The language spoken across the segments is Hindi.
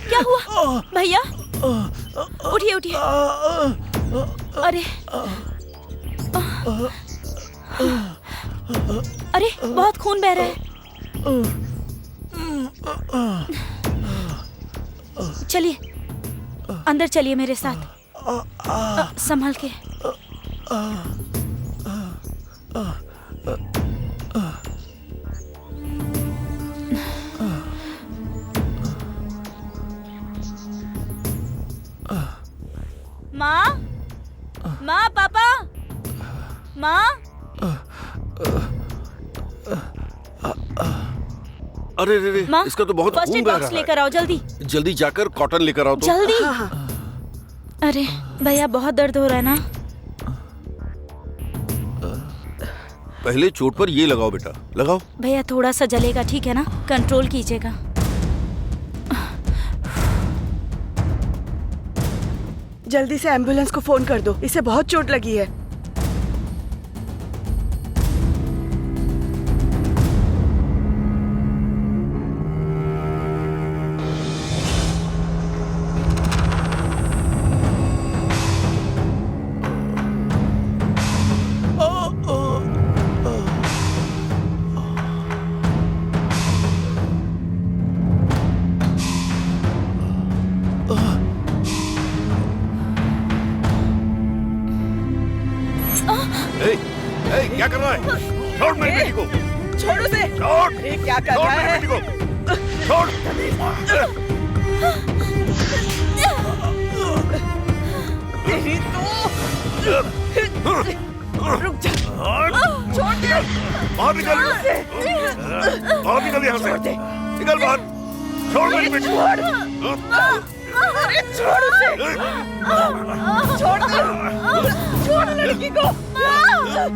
क्या हुआ भैया? उठिए उठिए। अरे अरे बहुत खून बह रहा है। चलिए अंदर चलिए मेरे साथ। संभल के। माँ, माँ, पापा, माँ। अरे रे रे, इसका तो बहुत फर्स्ट खून एड बह बॉक्स रहा लेकर आओ जल्दी। है। जल्दी जाकर कॉटन लेकर आओ तो। जल्दी। अरे भैया बहुत दर्द हो रहा है ना। पहले चोट पर ये लगाओ बेटा, लगाओ। भैया थोड़ा सा जलेगा, ठीक है ना? कंट्रोल कीजिएगा। जल्दी से एम्बुलेंस को फोन कर दो, इसे बहुत चोट लगी है। क्या कर रहा है? छोड़ मेरी बेटी को। छोड़ उसे। छोड़। ये क्या कर रहा है? बेटी को छोड़। तेरी तो रुक जा। छोड़ दे। बाहर निकल। बाहर निकल यहाँ से। निकल बाहर। छोड़ मेरी बेटी को। अरे छोड़ उसे। छोड़ दे। छोड़ लड़की को। छोड़।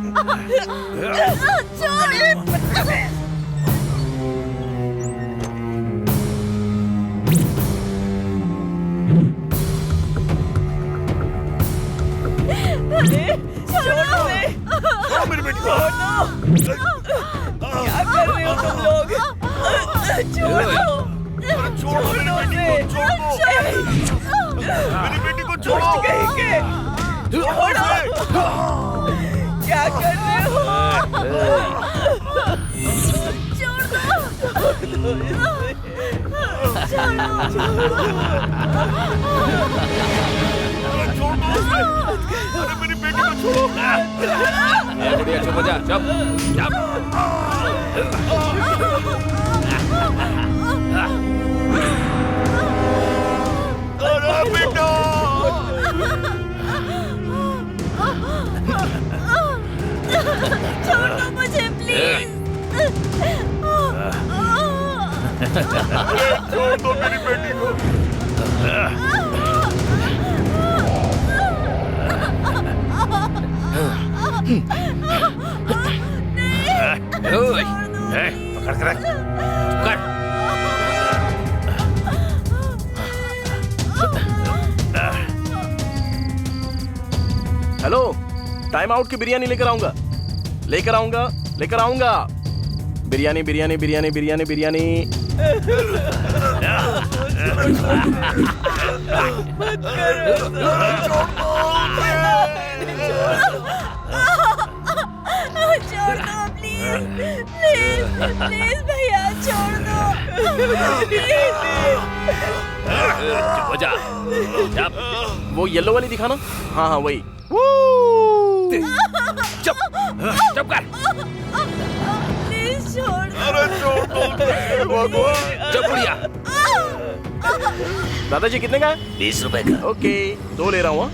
छोड़ो मेरी बेटी को। क्या कर रहे हो तुम लोग? छोड़ो। छोड़ो मेरी बेटी को। छोड़ो। छोड़ो। क्या कर रहे हो? छोड़ दो। अरे मेरी बेटी को छोड़ो। बुढ़िया चुप हो जा, चुप चुप। अरे बेटा। छोड़ दो मुझे प्लीज। छोड़ दो मेरी बेटी को। पकड़ कर रख। कर। हेलो, टाइम आउट की बिरयानी लेकर आऊंगा। बिरयानी बिरयानी बिरयानी बिरयानी बिरयानी। छोड़ दो प्लीज, प्लीज प्लीज भैया छोड़ दो प्लीज। चुप हो जा, चुप। वो येलो वाली दिखाना। हाँ हाँ वही। चुप चुप कर। प्लीज छोड़ दो। अरे छोड़ दो। चुप बुढ़िया। दादाजी कितने का है? 20 रुपए का। ओके, 2 ले रहा हूँ।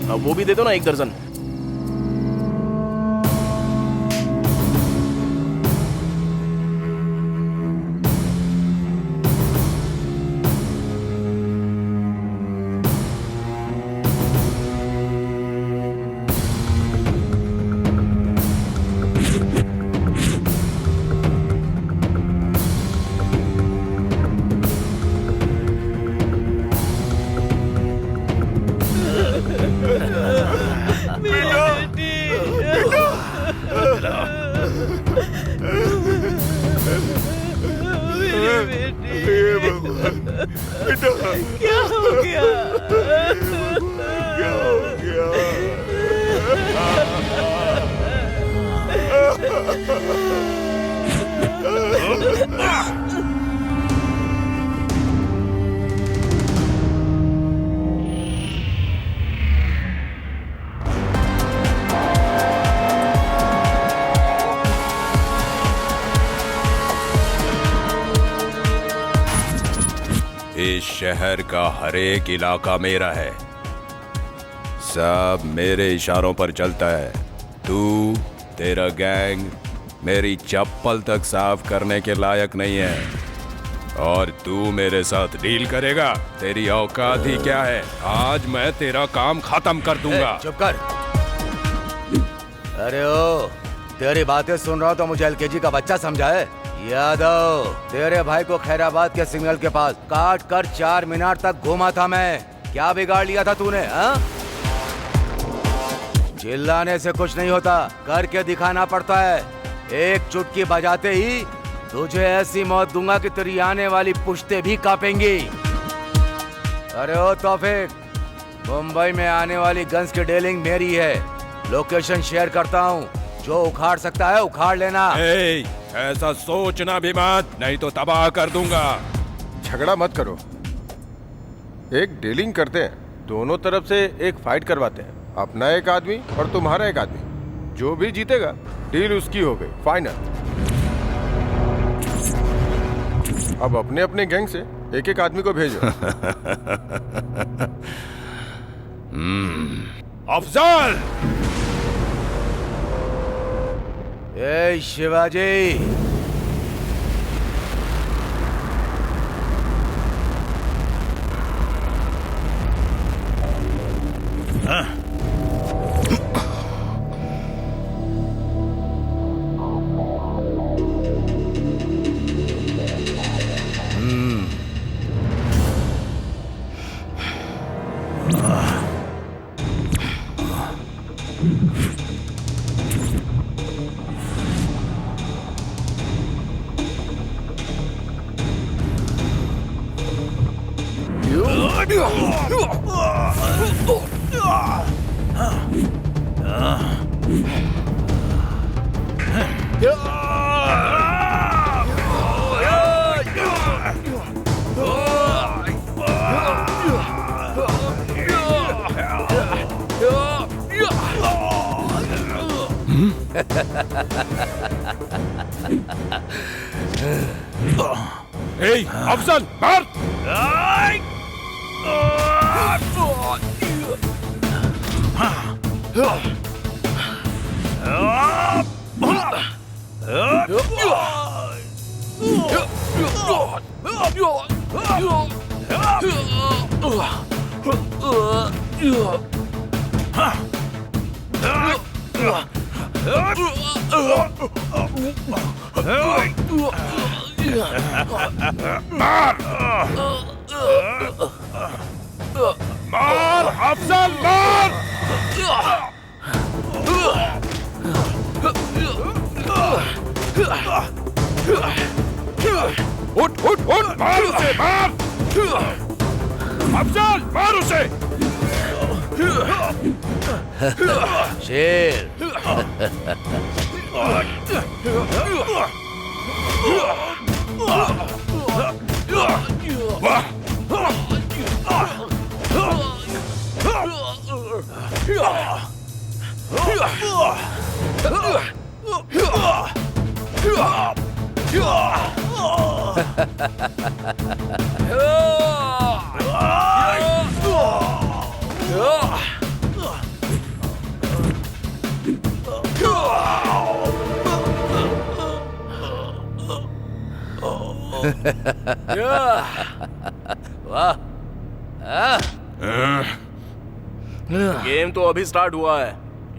अब वो भी दे दो ना, 1 दर्जन। हे भगवान, बेटा क्या हो गया? क्या हो गया? इस शहर का हर एक इलाका मेरा है, सब मेरे इशारों पर चलता है। तू, तेरा गैंग मेरी चप्पल तक साफ करने के लायक नहीं है और तू मेरे साथ डील करेगा? तेरी औकात ही क्या है? आज मैं तेरा काम खत्म कर दूंगा। चुप कर। अरे ओ, तेरी बातें सुन रहा हूँ तो मुझे एलकेजी का बच्चा समझा है। यादव, तेरे भाई को खैराबाद के सिग्नल के पास काट कर 4 मीनार तक घूमा था मैं। क्या बिगाड़ लिया था तूने? हाँ? चिल्लाने से कुछ नहीं होता, करके दिखाना पड़ता है। एक चुटकी बजाते ही तुझे ऐसी मौत दूंगा कि तेरी आने वाली पुश्तें भी कांपेंगी। अरे ओ तौफीक, मुंबई में आने वाली गन्स की डीलिंग मेरी है। लोकेशन शेयर करता हूँ, जो उखाड़ सकता है उखाड़ लेना। ऐसा सोचना भी मत, नहीं तो तबाह कर दूंगा। झगड़ा मत करो, एक डीलिंग करते हैं, दोनों तरफ से एक फाइट करवाते हैं। अपना एक आदमी और तुम्हारा एक आदमी, जो भी जीतेगा डील उसकी हो गई, फाइनल। अब अपने अपने गैंग से एक एक आदमी को भेजो। अफजल! ए शिवाजी, अफजल मार! मार अफजल, मार! उठ उठ उठ, मार उसे, मार! अफजल, मार उसे! शेर। गेम तो अभी स्टार्ट हुआ है,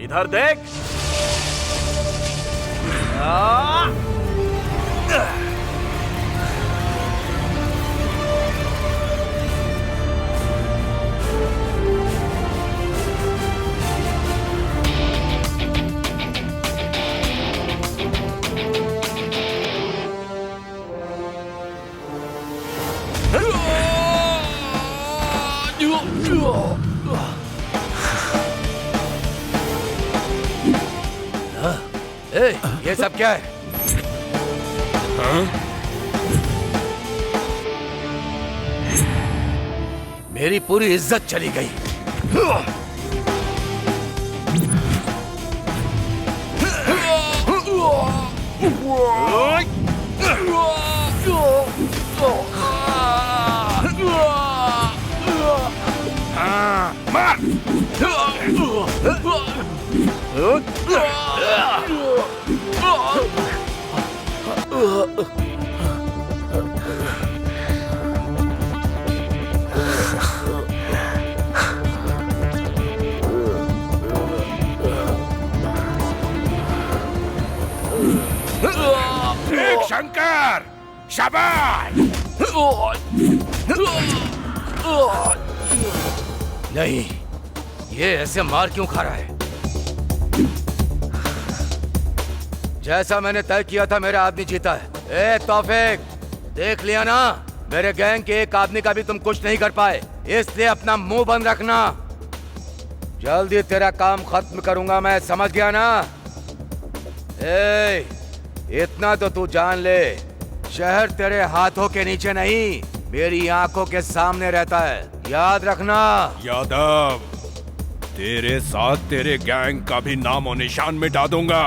इधर देख। ए, ये सब क्या है? मेरी पूरी इज्जत चली गई। एक शंकर, शाबाश। नहीं, ये ऐसे मार क्यों खा रहा है? जैसा मैंने तय किया था, मेरा आदमी जीता है। ए तौफीक, देख लिया ना, मेरे गैंग के एक आदमी का भी तुम कुछ नहीं कर पाए, इसलिए अपना मुंह बंद रखना। जल्दी तेरा काम खत्म करूंगा मैं, समझ गया ना? ए, इतना तो तू जान ले, शहर तेरे हाथों के नीचे नहीं, मेरी आंखों के सामने रहता है, याद रखना। यादव, तेरे साथ तेरे गैंग का भी नामो निशान मिटा दूंगा।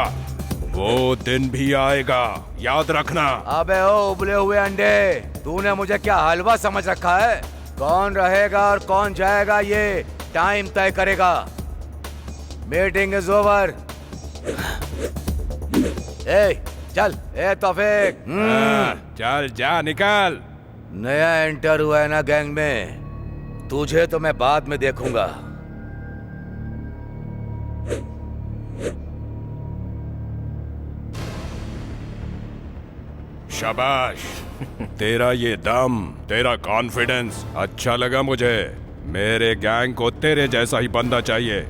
वो दिन भी आएगा, याद रखना। अबे ओ उबले हुए अंडे, तूने मुझे क्या हलवा समझ रखा है? कौन रहेगा और कौन जाएगा ये टाइम तय करेगा। Meeting is over. ए चल, ए तौफीक। चल जा, निकल। नया एंटर हुआ है ना गैंग में, तुझे तो मैं बाद में देखूंगा। शाबाश, तेरा ये दम, तेरा कॉन्फिडेंस अच्छा लगा मुझे। मेरे गैंग को तेरे जैसा ही बंदा चाहिए।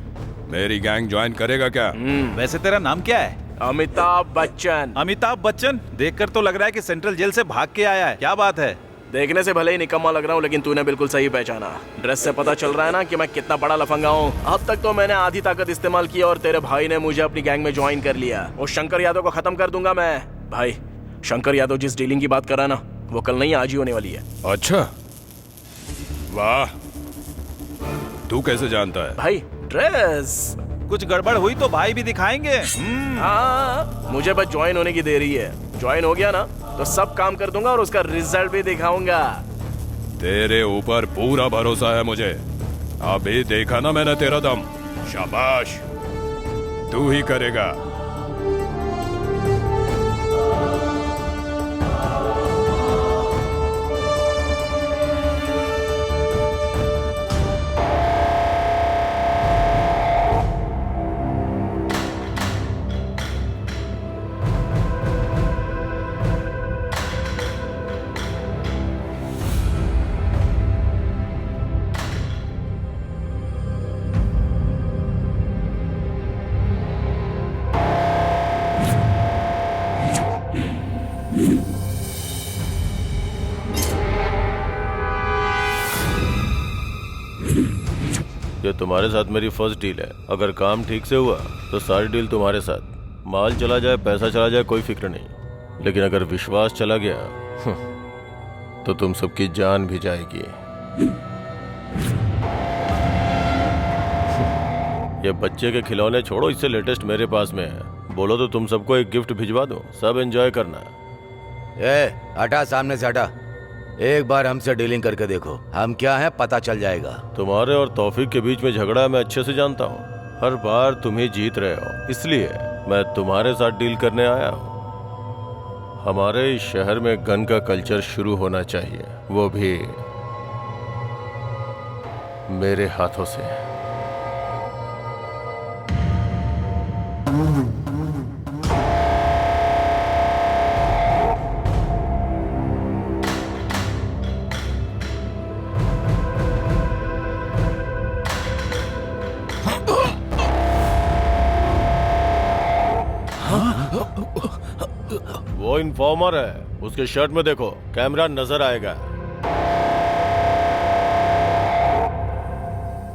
मेरी गैंग ज्वाइन करेगा क्या? वैसे तेरा नाम क्या है? अमिताभ बच्चन। अमिताभ बच्चन? देखकर तो लग रहा है कि सेंट्रल जेल से भाग के आया है। क्या बात है? देखने से भले ही निकम्मा लग रहा हूँ, लेकिन तूने बिल्कुल सही पहचाना। ड्रेस से पता चल रहा है ना कि मैं कितना बड़ा लफंगा हूँ। अब तक तो मैंने आधी ताकत इस्तेमाल की और तेरे भाई ने मुझे अपनी गैंग में ज्वाइन कर लिया। वो शंकर यादव को खत्म कर दूंगा मैं। भाई, शंकर यादव जिस डीलिंग की बात कर रहा है ना, वो कल नहीं आज ही होने वाली है। अच्छा, वाह, तू कैसे जानता है? भाई, ड्रेस। कुछ गड़बड़ हुई तो भाई भी दिखाएंगे। हाँ, मुझे बस ज्वाइन होने की देरी है। ज्वाइन हो गया ना तो सब काम कर दूंगा और उसका रिजल्ट भी दिखाऊंगा। तेरे ऊपर पूरा भरोसा है मुझे। अभी देखा ना मैंने तेरा दम। शाबाश, तू ही करेगा। ये तुम्हारे साथ मेरी फर्स्ट डील है। अगर काम ठीक से हुआ तो सारी डील तुम्हारे साथ। माल चला जाए, पैसा चला जाए, कोई फिक्र नहीं, लेकिन अगर विश्वास चला गया तो तुम सबकी जान भी जाएगी। ये बच्चे के खिलौने छोड़ो, इससे लेटेस्ट मेरे पास में है। बोलो तो तुम सबको एक गिफ्ट भिजवा दूं, सब एंजॉय करना। ए हटा, सामने से हटा। एक बार हमसे डीलिंग करके देखो, हम क्या हैं पता चल जाएगा। तुम्हारे और तौफीक के बीच में झगड़ा मैं अच्छे से जानता हूँ। हर बार तुम ही जीत रहे हो, इसलिए मैं तुम्हारे साथ डील करने आया हूँ। हमारे इस शहर में गन का कल्चर शुरू होना चाहिए, वो भी मेरे हाथों से। वो इन्फॉर्मर है, उसके शर्ट में देखो, कैमरा नजर आएगा।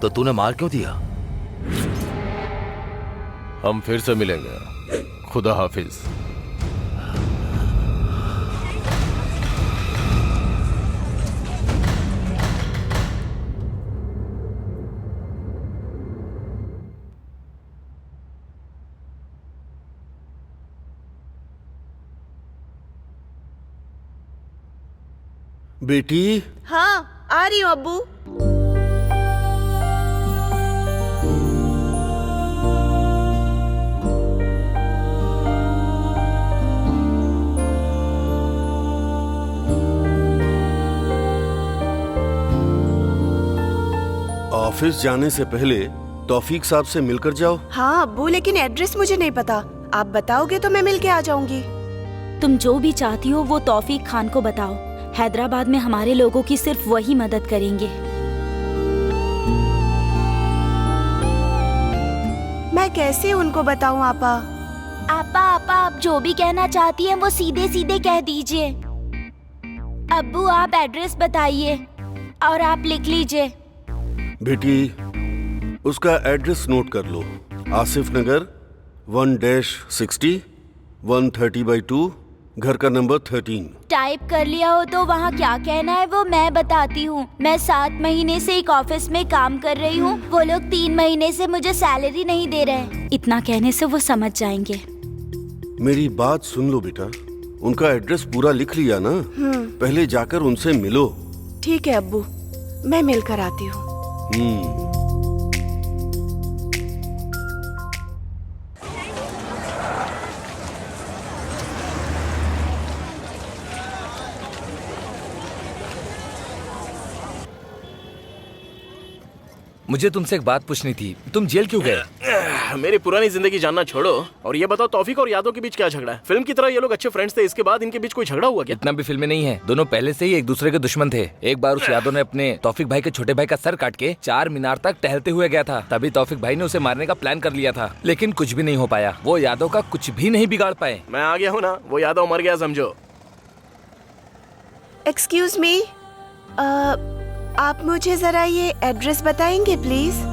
तो तूने मार क्यों दिया? हम फिर से मिलेंगे। खुदा हाफिज। बेटी, हाँ आ रही हूँ अब्बू। ऑफिस जाने से पहले तौफीक साहब से मिलकर जाओ। हाँ अब्बू, लेकिन एड्रेस मुझे नहीं पता। आप बताओगे तो मैं मिल के आ जाऊंगी। तुम जो भी चाहती हो वो तौफीक खान को बताओ। हैदराबाद में हमारे लोगों की सिर्फ वही मदद करेंगे। मैं कैसे उनको बताऊं आपा? आपा आपा, आप जो भी कहना चाहती हैं वो सीधे सीधे कह दीजिए। अब्बू आप एड्रेस बताइए और आप लिख लीजिए। बेटी, उसका एड्रेस नोट कर लो। आसिफ नगर 1-60 130/2, घर का नंबर 13। टाइप कर लिया हो तो वहाँ क्या कहना है वो मैं बताती हूँ। मैं 7 महीने से एक ऑफिस में काम कर रही हूँ। वो लोग 3 महीने से मुझे सैलरी नहीं दे रहे हैं। इतना कहने से वो समझ जाएंगे। मेरी बात सुन लो बेटा, उनका एड्रेस पूरा लिख लिया ना? पहले जाकर उनसे मिलो। ठीक है अब्बू, मैं मिलकर आती हूँ। मुझे तुमसे एक बात पूछनी थी, तुम जेल क्यों गए? मेरी पुरानी जिंदगी जानना छोड़ो और ये बताओ तौफीक और यादव के बीच क्या झगड़ा है? फिल्म की तरह ये लोग अच्छे फ्रेंड्स थे, इसके बाद इनके बीच कोई झगड़ा हुआ क्या? इतना भी फिल्में नहीं है, दोनों पहले से ही एक दूसरे के दुश्मन थे। एक बार उस यादव ने अपने तौफीक भाई के छोटे भाई का सर काट के 4 मीनार तक टहलते हुए गया था। तभी तौफीक भाई ने उसे मारने का प्लान कर लिया था, लेकिन कुछ भी नहीं हो पाया। वो यादव का कुछ भी नहीं बिगाड़ पाए। मैं आ गया हूँ ना, वो यादव मर गया समझो। एक्सक्यूज मी, आप मुझे जरा ये एड्रेस बताएंगे प्लीज?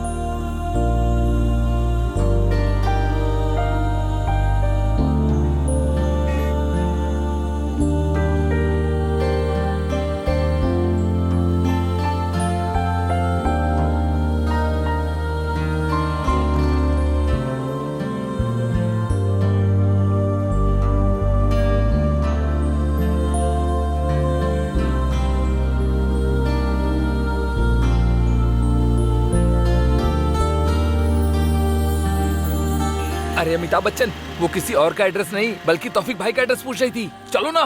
अरे अमिताभ बच्चन, वो किसी और का एड्रेस नहीं बल्कि तौफीक भाई का एड्रेस पूछ रही थी। चलो ना।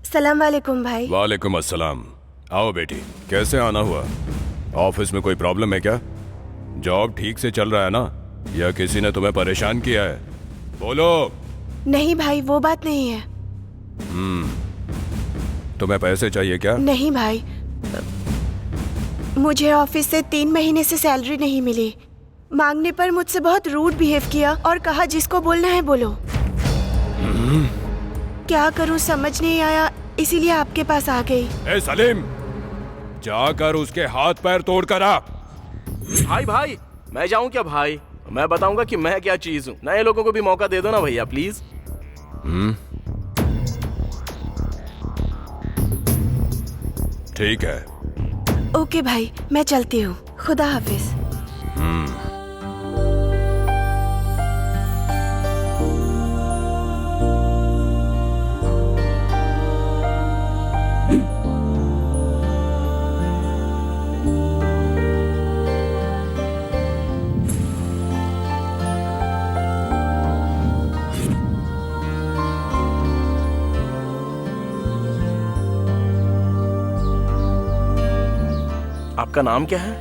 सलाम वालेकुम भाई। वालेकुम अस्सलाम। आओ बेटी, कैसे आना हुआ? ऑफिस में कोई प्रॉब्लम है क्या? जॉब ठीक से चल रहा है ना, या किसी ने तुम्हें परेशान किया है? बोलो। नहीं भाई, वो बात नहीं है। तुम्हें पैसे चाहिए क्या? नहीं भाई, मुझे ऑफिस से 3 महीने से सैलरी नहीं मिली। मांगने पर मुझसे बहुत रूड बिहेव किया और कहा जिसको बोलना है बोलो। क्या करूं समझ नहीं आया, इसीलिए आपके पास आ गई। ए सलीम, जाकर उसके हाथ पैर तोड़ कर आ। भाई भाई, मैं जाऊं क्या भाई? मैं बताऊंगा कि मैं क्या चीज हूँ। नए लोगों को भी मौका दे दो ना भैया प्लीज। ठीक है। ओके भाई, मैं चलती हूँ। खुदा हाफिज। आपका नाम क्या है?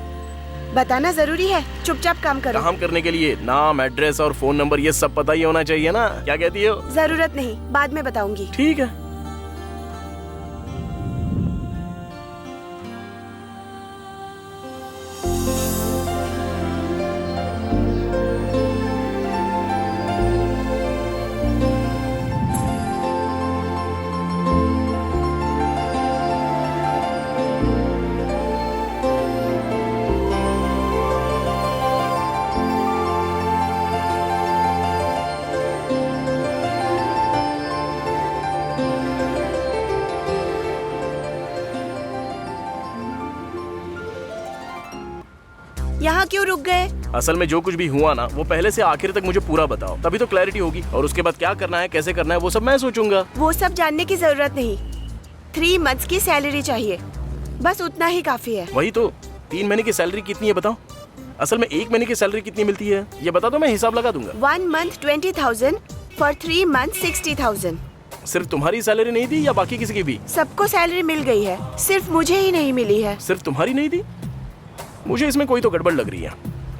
बताना जरूरी है, चुपचाप काम करो। काम करने के लिए नाम, एड्रेस और फोन नंबर ये सब पता ही होना चाहिए ना। क्या कहती हो? जरूरत नहीं, बाद में बताऊंगी। ठीक है। क्यों रुक गए? असल में जो कुछ भी हुआ ना वो पहले से आखिर तक मुझे पूरा बताओ, तभी तो क्लैरिटी होगी। और उसके बाद क्या करना है, कैसे करना है, वो सब मैं सोचूंगा। वो सब जानने की जरूरत नहीं। 3 मंथ्स की सैलरी चाहिए, बस उतना ही काफी है। वही तो, 3 महीने की सैलरी कितनी है बताओ? असल में 1 महीने की सैलरी कितनी मिलती है ये बता दो, मैं हिसाब लगा दूंगा। 1 month 20,000, for 3 months 60,000। सिर्फ तुम्हारी सैलरी नहीं दी या बाकी किसी की भी? सबको सैलरी मिल गई है, सिर्फ मुझे ही नहीं मिली है। सिर्फ तुम्हारी नहीं दी? मुझे इसमें कोई तो गड़बड़ लग रही है।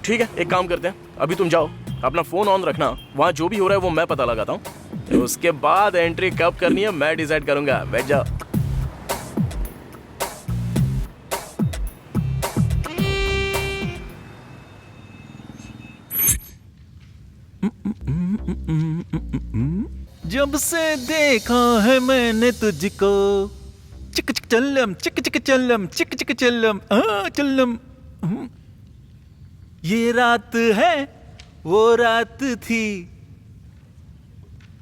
ठीक है, एक काम करते हैं, अभी तुम जाओ, अपना फोन ऑन रखना, वहाँ जो भी हो रहा है वो मैं पता लगाता हूँ। उसके बाद एंट्री कब करनी है मैं डिसाइड करूंगा। बैठ जाओ। जब से देखा है मैंने तुझको, चिक चिक चल्लम, चिक चिक चल्लम, चिक चिक चल्लम, चल्लम। ये रात है वो रात थी,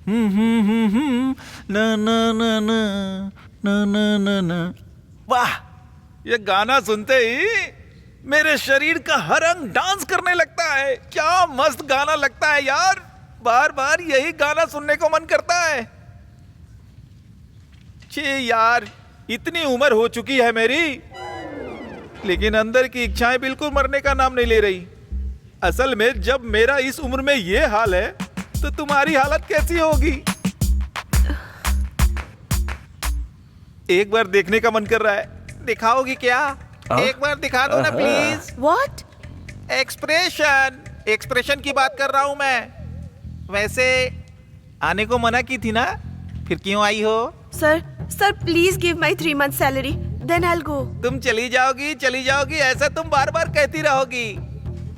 ना ना ना ना ना ना ना ना। वाह, ये गाना सुनते ही मेरे शरीर का हर अंग डांस करने लगता है। क्या मस्त गाना लगता है यार, बार बार यही गाना सुनने को मन करता है। छे यार, इतनी उम्र हो चुकी है मेरी, लेकिन अंदर की इच्छाएं बिल्कुल मरने का नाम नहीं ले रही। असल में जब मेरा इस उम्र में ये हाल है तो तुम्हारी हालत कैसी होगी? एक बार देखने का मन कर रहा है, दिखाओगी क्या? एक बार दिखा दो ना प्लीज। What? एक्सप्रेशन की बात कर रहा हूं मैं। वैसे आने को मना की थी ना, फिर क्यों आई हो? Sir please give my 3 months salary, then I will go. तुम चली जाओगी, ऐसा तुम बार बार कहती रहोगी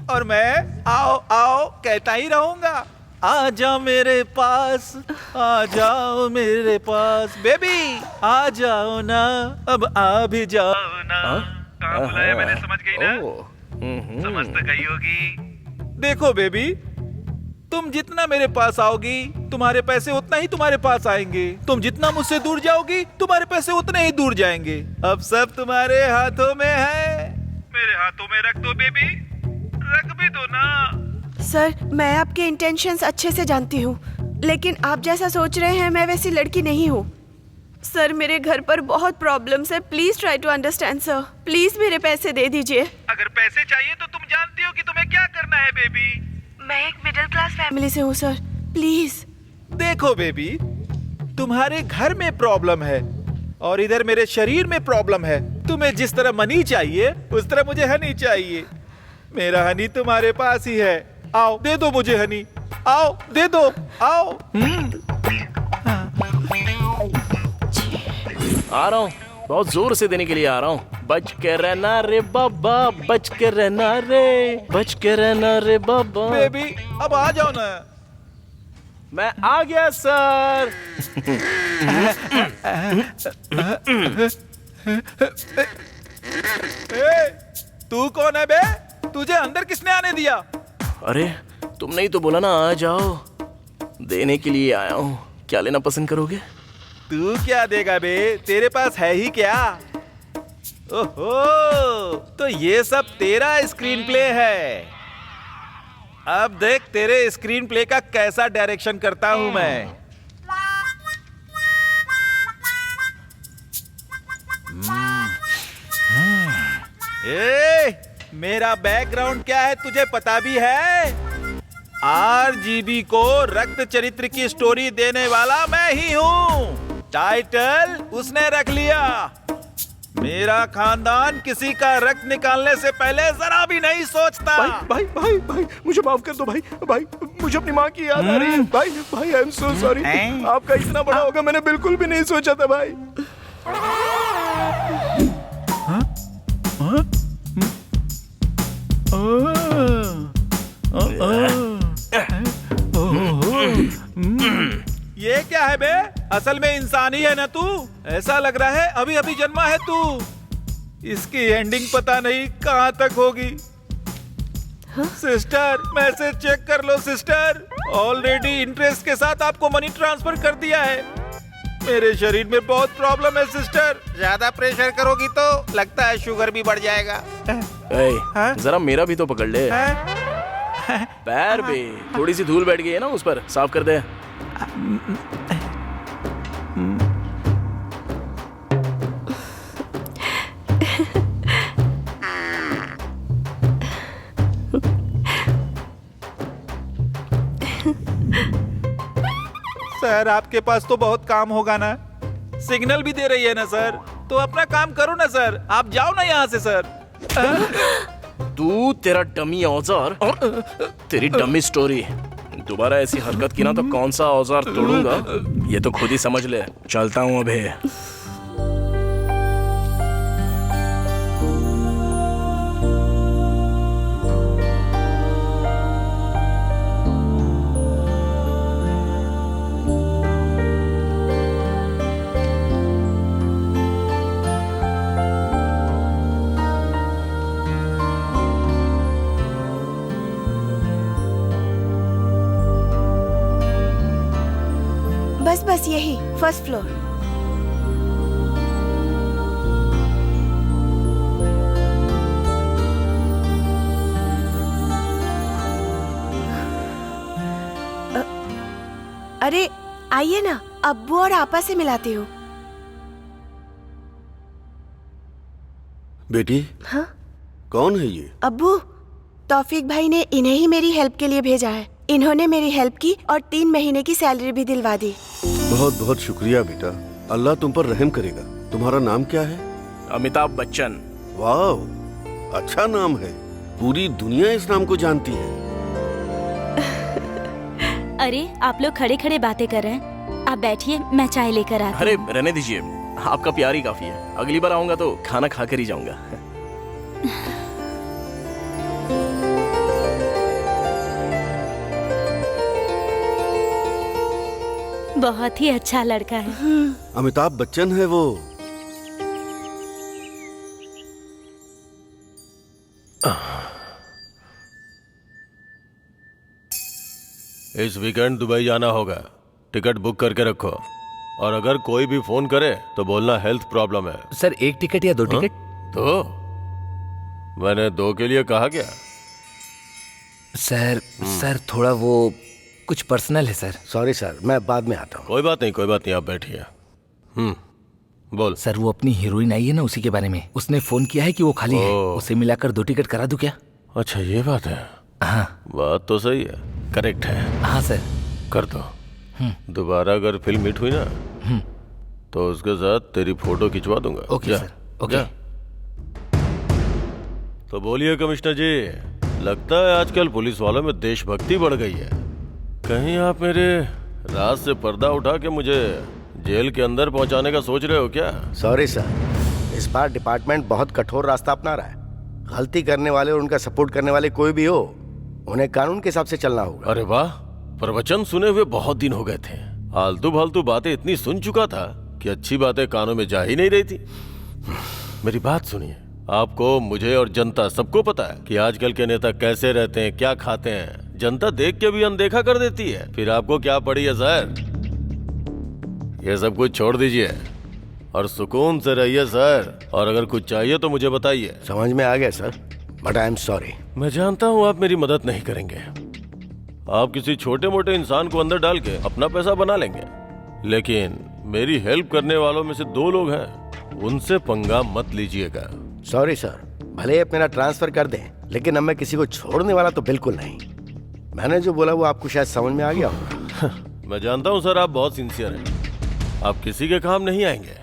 और मैं आओ आओ कहता ही रहूंगा। आ जाओ मेरे पास, आ जाओ मेरे पास, बेबी आ जाओ ना, अब आ भी जाओ ना। कहाँ बुलाया मैंने, समझ गई ना? समझ तो गई होगी। देखो बेबी, तुम जितना मेरे पास आओगी तुम्हारे पैसे उतना ही तुम्हारे पास आएंगे, तुम जितना मुझसे दूर जाओगी तुम्हारे पैसे उतने ही दूर जाएंगे। अब सब तुम्हारे हाथों में है। मेरे हाथों में रख दो बेबी, रख भी दो ना। सर, मैं आपके इंटेंशंस अच्छे से जानती हूँ, लेकिन आप जैसा सोच रहे हैं मैं वैसी लड़की नहीं हूँ। सर, मेरे घर पर बहुत प्रॉब्लम्स है, please try to understand sir. Please मेरे पैसे दे दीजिए। अगर पैसे चाहिए तो तुम जानती हो कि तुम्हें क्या करना है बेबी। मैं एक मिडिल क्लास फैमिली से हूँ सर, प्लीज। देखो बेबी, तुम्हारे घर में प्रॉब्लम है और इधर मेरे शरीर में प्रॉब्लम है। तुम्हें जिस तरह मनी चाहिए उस तरह मुझे हनी चाहिए। मेरा हनी तुम्हारे पास ही है, आओ दे दो मुझे हनी, आओ दे दो, आओ। आ रहा हूँ, बहुत जोर से देने के लिए आ रहा हूँ। बच के रहना रे बाबा, बच के रहना रे, बच के रहना रे बाबा। बेबी अब आ जाओ ना। मैं आ गया सर। तू कौन है बे? तुझे अंदर किसने आने दिया? अरे तुमने ही तो बोला ना आ जाओ, देने के लिए आया हूँ। क्या लेना पसंद करोगे? तू क्या देगा बे, तेरे पास है ही क्या? ओहो, तो ये सब तेरा स्क्रीन प्ले है। अब देख तेरे स्क्रीन प्ले का कैसा डायरेक्शन करता हूं मैं। मेरा बैकग्राउंड क्या है तुझे पता भी है? RGB को रक्त चरित्र की स्टोरी देने वाला मैं ही हूँ। टाइटल उसने रख लिया। मेरा खानदान किसी का रक्त निकालने से पहले जरा भी नहीं सोचता। भाई भाई भाई मुझे माफ कर दो भाई, भाई मुझे अपनी माँ की याद आ रही है। भाई भाई आई एम सो सॉरी, आपका इतना बड़ा होगा मैंने बिल्कुल भी नहीं सोचा था भाई। ये क्या है बे? असल में इंसान ही है ना तू? ऐसा लग रहा है अभी अभी जन्मा है तू। इसकी एंडिंग पता नहीं कहाँ तक होगी। सिस्टर मैसेज चेक कर लो सिस्टर, ऑलरेडी इंटरेस्ट के साथ आपको मनी ट्रांसफर कर दिया है। मेरे शरीर में बहुत प्रॉब्लम है सिस्टर। ज्यादा प्रेशर करोगी तो लगता है शुगर भी बढ़ जाएगा। हाँ? जरा मेरा भी तो पकड़ ले। पैर भी थोड़ी सी धूल बैठ गई है ना उस पर, साफ कर दे। सर आपके पास तो बहुत काम होगा ना, सिग्नल भी दे रही है ना सर, तो अपना काम करो ना सर, आप जाओ ना यहाँ से सर। तू, तेरा डमी औजार और तेरी डमी स्टोरी। दोबारा ऐसी हरकत की ना तो कौन सा औजार तोड़ूंगा ये तो खुद ही समझ ले। चलता हूँ अभी। बस यही, फर्स्ट फ्लोर। अरे आइए ना, अब्बू और आपा से मिलाती हूँ। बेटी। हाँ? कौन है ये? अब्बू, तौफीक भाई ने इन्हें ही मेरी हेल्प के लिए भेजा है। इन्होंने मेरी हेल्प की और 3 महीने की सैलरी भी दिलवा दी। बहुत बहुत शुक्रिया बेटा, अल्लाह तुम पर रहम करेगा। तुम्हारा नाम क्या है? अमिताभ बच्चन। वाह, अच्छा नाम है, पूरी दुनिया इस नाम को जानती है। अरे आप लोग खड़े खड़े बातें कर रहे हैं, आप बैठिए, मैं चाय लेकर आती हूँ। अरे रहने दीजिए, आपका प्यार ही काफी है। अगली बार आऊंगा तो खाना खा कर ही जाऊंगा। बहुत ही अच्छा लड़का है। अमिताभ बच्चन है वो। इस वीकेंड दुबई जाना होगा, टिकट बुक करके रखो। और अगर कोई भी फोन करे तो बोलना हेल्थ प्रॉब्लम है। सर 1 टिकट या 2 टिकट? 2? मैंने 2 के लिए कहा क्या? सर थोड़ा वो कुछ पर्सनल है सर। सॉरी सर, मैं बाद में आता हूँ। कोई बात नहीं, आप बैठिए। बोल। सर वो अपनी हीरोइन आई है ना, उसी के बारे में। उसने फोन किया है कि वो खाली है, उसे मिलाकर 2 टिकट करा दूं क्या? अच्छा ये बात है। हाँ बात तो सही है, करेक्ट है। हाँ सर कर दो। दोबारा अगर फिल्म हिट हुई ना तो उसके साथ तेरी फोटो खिंचवा दूंगा। Okay sir, okay. तो बोलिए कमिश्नर जी, लगता है आजकल पुलिस वालों में देशभक्ति बढ़ गई है। कहीं आप मेरे राज से पर्दा उठा के मुझे जेल के अंदर पहुंचाने का सोच रहे हो क्या? सॉरी सर, इस बार डिपार्टमेंट बहुत कठोर रास्ता अपना रहा है। गलती करने वाले और उनका सपोर्ट करने वाले कोई भी हो, उन्हें कानून के हिसाब से चलना होगा। अरे वाह, प्रवचन सुने हुए बहुत दिन हो गए थे। आलतू फालतू बातें इतनी सुन चुका था कि अच्छी बातें कानों में जा ही नहीं रही थी। मेरी बात सुनिए, आपको, मुझे और जनता सबको पता है कि आजकल के नेता कैसे रहते हैं, क्या खाते हैं। जनता देख के भी अनदेखा कर देती है। फिर आपको क्या पड़ी है सर? ये सब कुछ छोड़ दीजिए और सुकून से रहिए सर। और अगर कुछ चाहिए तो मुझे बताइए। समझ में आ गया sir, but I am sorry. मैं जानता हूँ आप मेरी मदद नहीं करेंगे। आप किसी छोटे मोटे इंसान को अंदर डाल के अपना पैसा बना लेंगे, लेकिन मेरी हेल्प करने वालों में से 2 लोग हैं, उनसे पंगा मत लीजिएगा। सॉरी सर, भले आप मेरा ट्रांसफर कर दें, लेकिन अब मैं किसी को छोड़ने वाला तो बिल्कुल नहीं। मैंने जो बोला वो आपको शायद समझ में आ गया होगा। मैं जानता हूँ सर, आप बहुत सिंसियर हैं। आप किसी के काम नहीं आएंगे।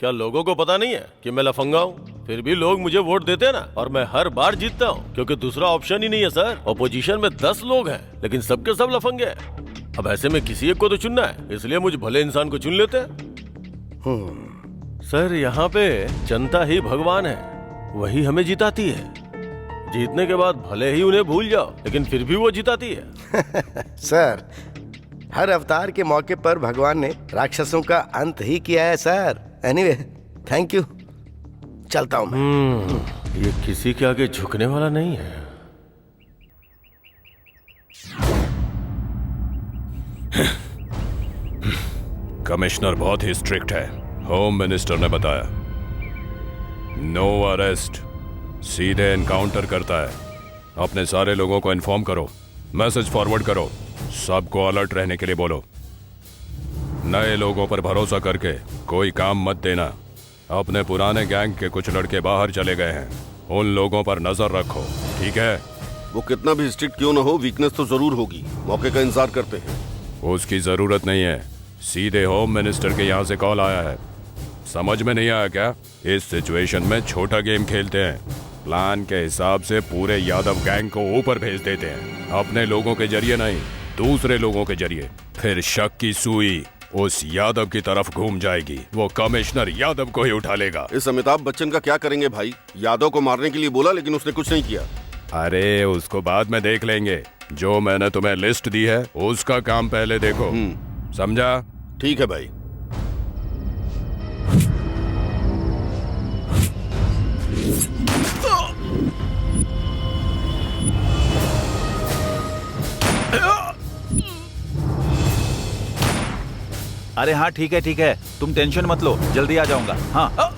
क्या लोगों को पता नहीं है कि मैं लफंगा हूँ? फिर भी लोग मुझे वोट देते हैं ना, और मैं हर बार जीतता हूँ, क्योंकि दूसरा ऑप्शन ही नहीं है सर। ऑपोजिशन में 10 लोग हैं, लेकिन सबके सब लफंगे हैं। अब ऐसे में किसी एक को तो चुनना है, इसलिए मुझे भले इंसान को चुन लेते हैं। सर यहाँ पे जनता ही भगवान है, वही हमें जिताती है। जीतने के बाद भले ही उन्हें भूल जाओ, लेकिन फिर भी वो जिताती है। सर, हर अवतार के मौके पर भगवान ने राक्षसों का अंत ही किया है सर। एनीवे, थैंक यू, चलता हूँ मैं। ये किसी के आगे झुकने वाला नहीं है। कमिश्नर बहुत ही स्ट्रिक्ट है। होम मिनिस्टर ने बताया नो अरेस्ट, सीधे एनकाउंटर करता है। अपने सारे लोगों को इन्फॉर्म करो, मैसेज फॉरवर्ड करो, सबको अलर्ट रहने के लिए बोलो। नए लोगों पर भरोसा करके कोई काम मत देना। अपने पुराने गैंग के कुछ लड़के बाहर चले गए हैं, उन लोगों पर नजर रखो, ठीक है? वो कितना भी स्ट्रिक्ट क्यों ना हो, वीकनेस तो जरूर होगी। मौके का इंतजार करते हैं। उसकी जरूरत नहीं है, सीधे होम मिनिस्टर के यहाँ से कॉल आया है। समझ में नहीं आया क्या? इस सिचुएशन में छोटा गेम खेलते हैं, प्लान के हिसाब से पूरे यादव गैंग को ऊपर भेज देते हैं, अपने लोगों के जरिए नहीं, दूसरे लोगों के जरिए। फिर शक की सुई उस यादव की तरफ घूम जाएगी, वो कमिश्नर यादव को ही उठा लेगा। इस अमिताभ बच्चन का क्या करेंगे भाई? यादव को मारने के लिए बोला लेकिन उसने कुछ नहीं किया। अरे उसको बाद में देख लेंगे, जो मैंने तुम्हें लिस्ट दी है उसका काम पहले देखो, समझा? ठीक है भाई। अरे हाँ ठीक है, तुम टेंशन मत लो, जल्दी आ जाऊंगा। हाँ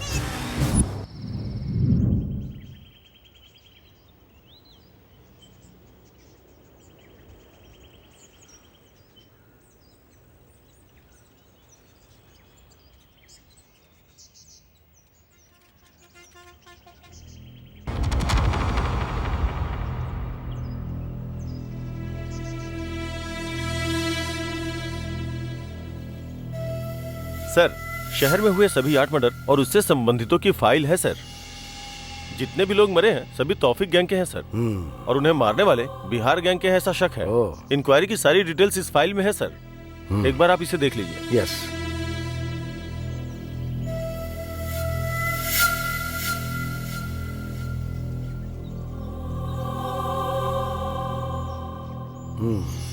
सर, शहर में हुए सभी 8 मर्डर और उससे संबंधितों की फाइल है सर। जितने भी लोग मरे हैं सभी तौफीक गैंग के हैं सर, और उन्हें मारने वाले बिहार गैंग के हैं ऐसा शक है। इंक्वायरी की सारी डिटेल्स इस फाइल में है सर, एक बार आप इसे देख लीजिए। यस।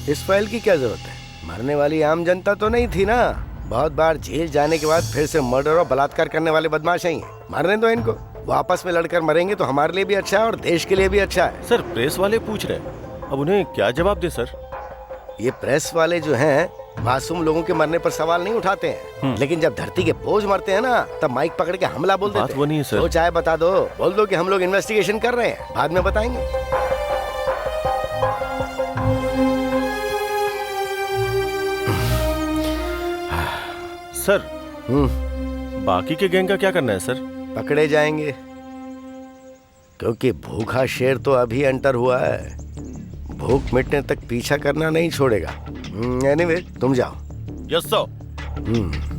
इस फाइल की क्या जरूरत है? मरने वाली आम जनता तो नहीं थी ना। बहुत बार जेल जाने के बाद फिर से मर्डर और बलात्कार करने वाले बदमाश ही हैं। मारने दो इनको, वो आपस में लड़कर मरेंगे तो हमारे लिए भी अच्छा है और देश के लिए भी अच्छा है। सर प्रेस वाले पूछ रहे हैं, अब उन्हें क्या जवाब दे सर? ये प्रेस वाले जो हैं मासूम लोगों के मरने पर सवाल नहीं उठाते हैं, लेकिन जब धरती के बोझ मरते हैं ना तब माइक पकड़ के हमला बोल देते हैं। वो नहीं है सर। तो चाहे बता दो, बोल दो कि हम लोग इन्वेस्टिगेशन कर रहे हैं, बाद में बताएंगे। सर बाकी के गैंग का क्या करना है सर? पकड़े जाएंगे, क्योंकि भूखा शेर तो अभी एंटर हुआ है, भूख मिटने तक पीछा करना नहीं छोड़ेगा। एनीवे, तुम जाओ। Yes sir.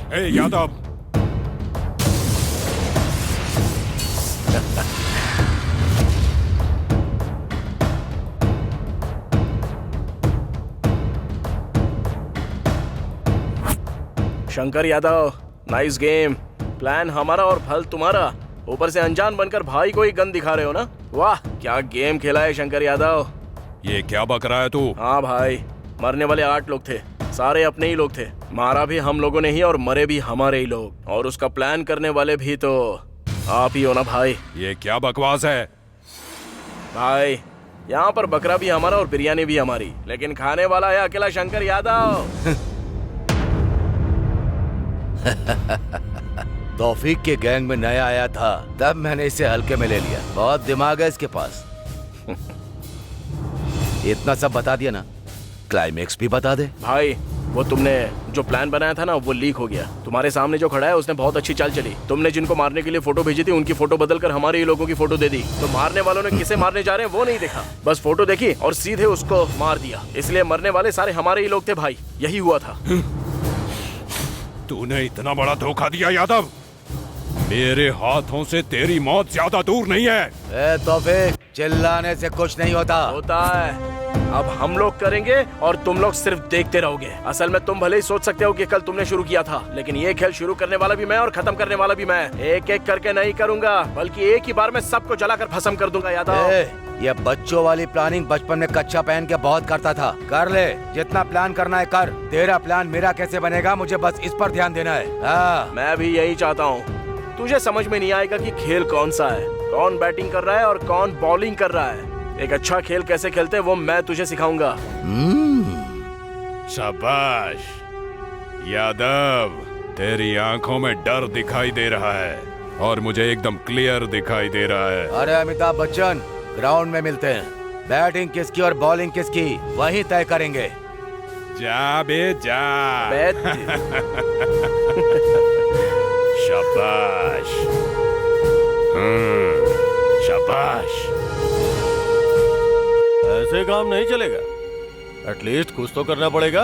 ए Yadav, Shankar Yadav, nice game. Plan हमारा और फल तुम्हारा, ऊपर से अनजान बनकर भाई को ही गन दिखा रहे हो ना। वाह क्या गेम खेला है शंकर यादव। ये क्या बक रहा है तू? हाँ भाई, मरने वाले 8 लोग थे, सारे अपने ही लोग थे। मारा भी हम लोगों ने ही और मरे भी हमारे ही लोग, और उसका प्लान करने वाले भी तो आप ही हो ना भाई। ये क्या बकवास है भाई? यहाँ पर बकरा भी हमारा और बिरयानी भी हमारी, लेकिन खाने वाला है अकेला शंकर यादव। तौफीक के गैंग में नया आया था, तब मैंने इसे हल्के में ले लिया। बहुत दिमाग है इसके पास। इतना सब बता दिया ना, क्लाइमेक्स भी बता दे। भाई वो तुमने जो प्लान बनाया था ना वो लीक हो गया। तुम्हारे सामने जो खड़ा है उसने बहुत अच्छी चाल चली। तुमने जिनको मारने के लिए फोटो भेजी थी उनकी फोटो बदलकर हमारे ही लोगों की फोटो दे दी। तो मारने वालों ने किसे मारने जा रहे हैं वो नहीं देखा, बस फोटो देखी और सीधे उसको मार दिया। इसलिए मरने वाले सारे हमारे ही लोग थे भाई, यही हुआ था। तूने इतना बड़ा धोखा दिया यादव। मेरे हाथों से तेरी मौत ज्यादा दूर नहीं है। ए तौफीक, चिल्लाने से कुछ नहीं होता। होता है। अब हम लोग करेंगे और तुम लोग सिर्फ देखते रहोगे। असल में तुम भले ही सोच सकते हो कि कल तुमने शुरू किया था, लेकिन ये खेल शुरू करने वाला भी मैं और खत्म करने वाला भी मैं। एक एक करके नहीं करूंगा, बल्कि एक ही बार में सबको जलाकर भस्म कर दूंगा। यादव, ये बच्चों वाली प्लानिंग बचपन में कच्चा पहन के बहुत करता था। कर ले, जितना प्लान करना है कर। तेरा प्लान मेरा कैसे बनेगा, मुझे बस इस पर ध्यान देना है। हाँ। मैं भी यही चाहता हूँ। तुझे समझ में नहीं आएगा कि खेल कौन सा है, कौन बैटिंग कर रहा है और कौन बॉलिंग कर रहा है। एक अच्छा खेल कैसे खेलते हैं वो मैं तुझे सिखाऊंगा। शाबाश यादव, तेरी आंखों में डर दिखाई दे रहा है और मुझे एकदम क्लियर दिखाई दे रहा है। अरे अमिताभ बच्चन, ग्राउंड में मिलते हैं। बैटिंग किसकी और बॉलिंग किसकी वही तय करेंगे। जा बे जा। शाबाश। शाबाश। ऐसे काम नहीं चलेगा, एटलीस्ट कुछ तो करना पड़ेगा।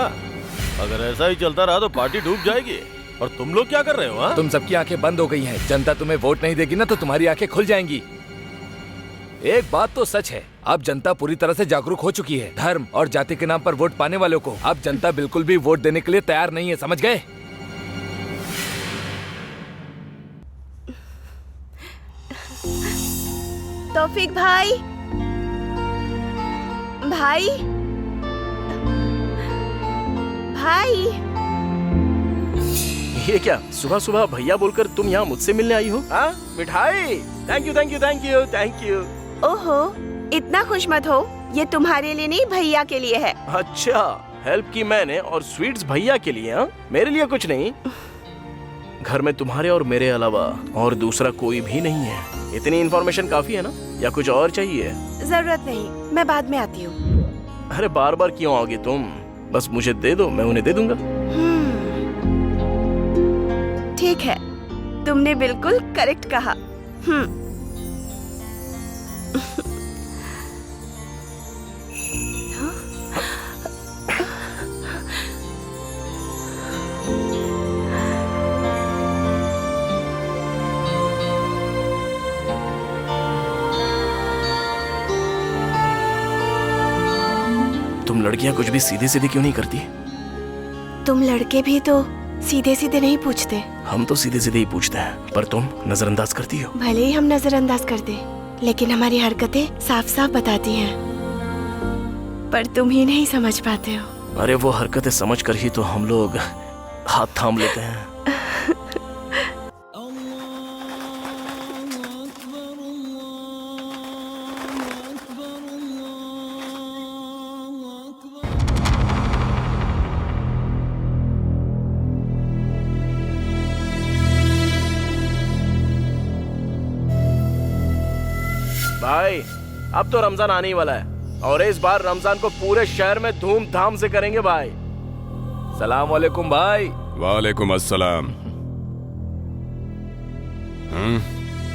अगर ऐसा ही चलता रहा तो पार्टी डूब जाएगी। और तुम लोग क्या कर रहे हो? हाँ? तुम सबकी आंखें बंद हो गई हैं। जनता तुम्हें वोट नहीं देगी ना, तो तुम्हारी आंखें खुल जाएंगी। एक बात तो सच है, अब जनता पूरी तरह से जागरूक हो चुकी है। धर्म और जाति के नाम पर वोट पाने वालों को अब जनता बिल्कुल भी वोट देने के लिए तैयार नहीं है, समझ गए? तौफीक भाई, भाई, भाई, ये क्या सुबह सुबह भैया बोलकर तुम यहाँ मुझसे मिलने आई हो? हाँ मिठाई, thank you thank you thank you thank you. ओहो, इतना खुश मत हो, ये तुम्हारे लिए नहीं भैया के लिए है। अच्छा, हेल्प की मैंने और स्वीट्स भैया के लिए? हाँ, मेरे लिए कुछ नहीं। घर में तुम्हारे और मेरे अलावा और दूसरा कोई भी नहीं है। इतनी इन्फॉर्मेशन काफी है ना, या कुछ और चाहिए? जरूरत नहीं, मैं बाद में आती हूँ। अरे बार बार क्यों आओगे तुम? बस मुझे दे दो, मैं उन्हें दे दूंगा। ठीक है, तुमने बिल्कुल करेक्ट कहा। तुम लड़कियां कुछ भी सीधे सीधे क्यों नहीं करती? तुम लड़के भी तो सीधे सीधे नहीं पूछते। हम तो सीधे सीधे ही पूछते हैं, पर तुम नजरअंदाज करती हो। भले ही हम नजरअंदाज कर दे, लेकिन हमारी हरकतें साफ साफ बताती हैं। पर तुम ही नहीं समझ पाते हो। अरे वो हरकतें समझ कर ही तो हम लोग हाथ थाम लेते हैं। भाई, अब तो रमजान आने ही वाला है और इस बार रमजान को पूरे शहर में धूमधाम से करेंगे भाई। सलाम वालेकुम भाई। वालेकुम अस्सलाम।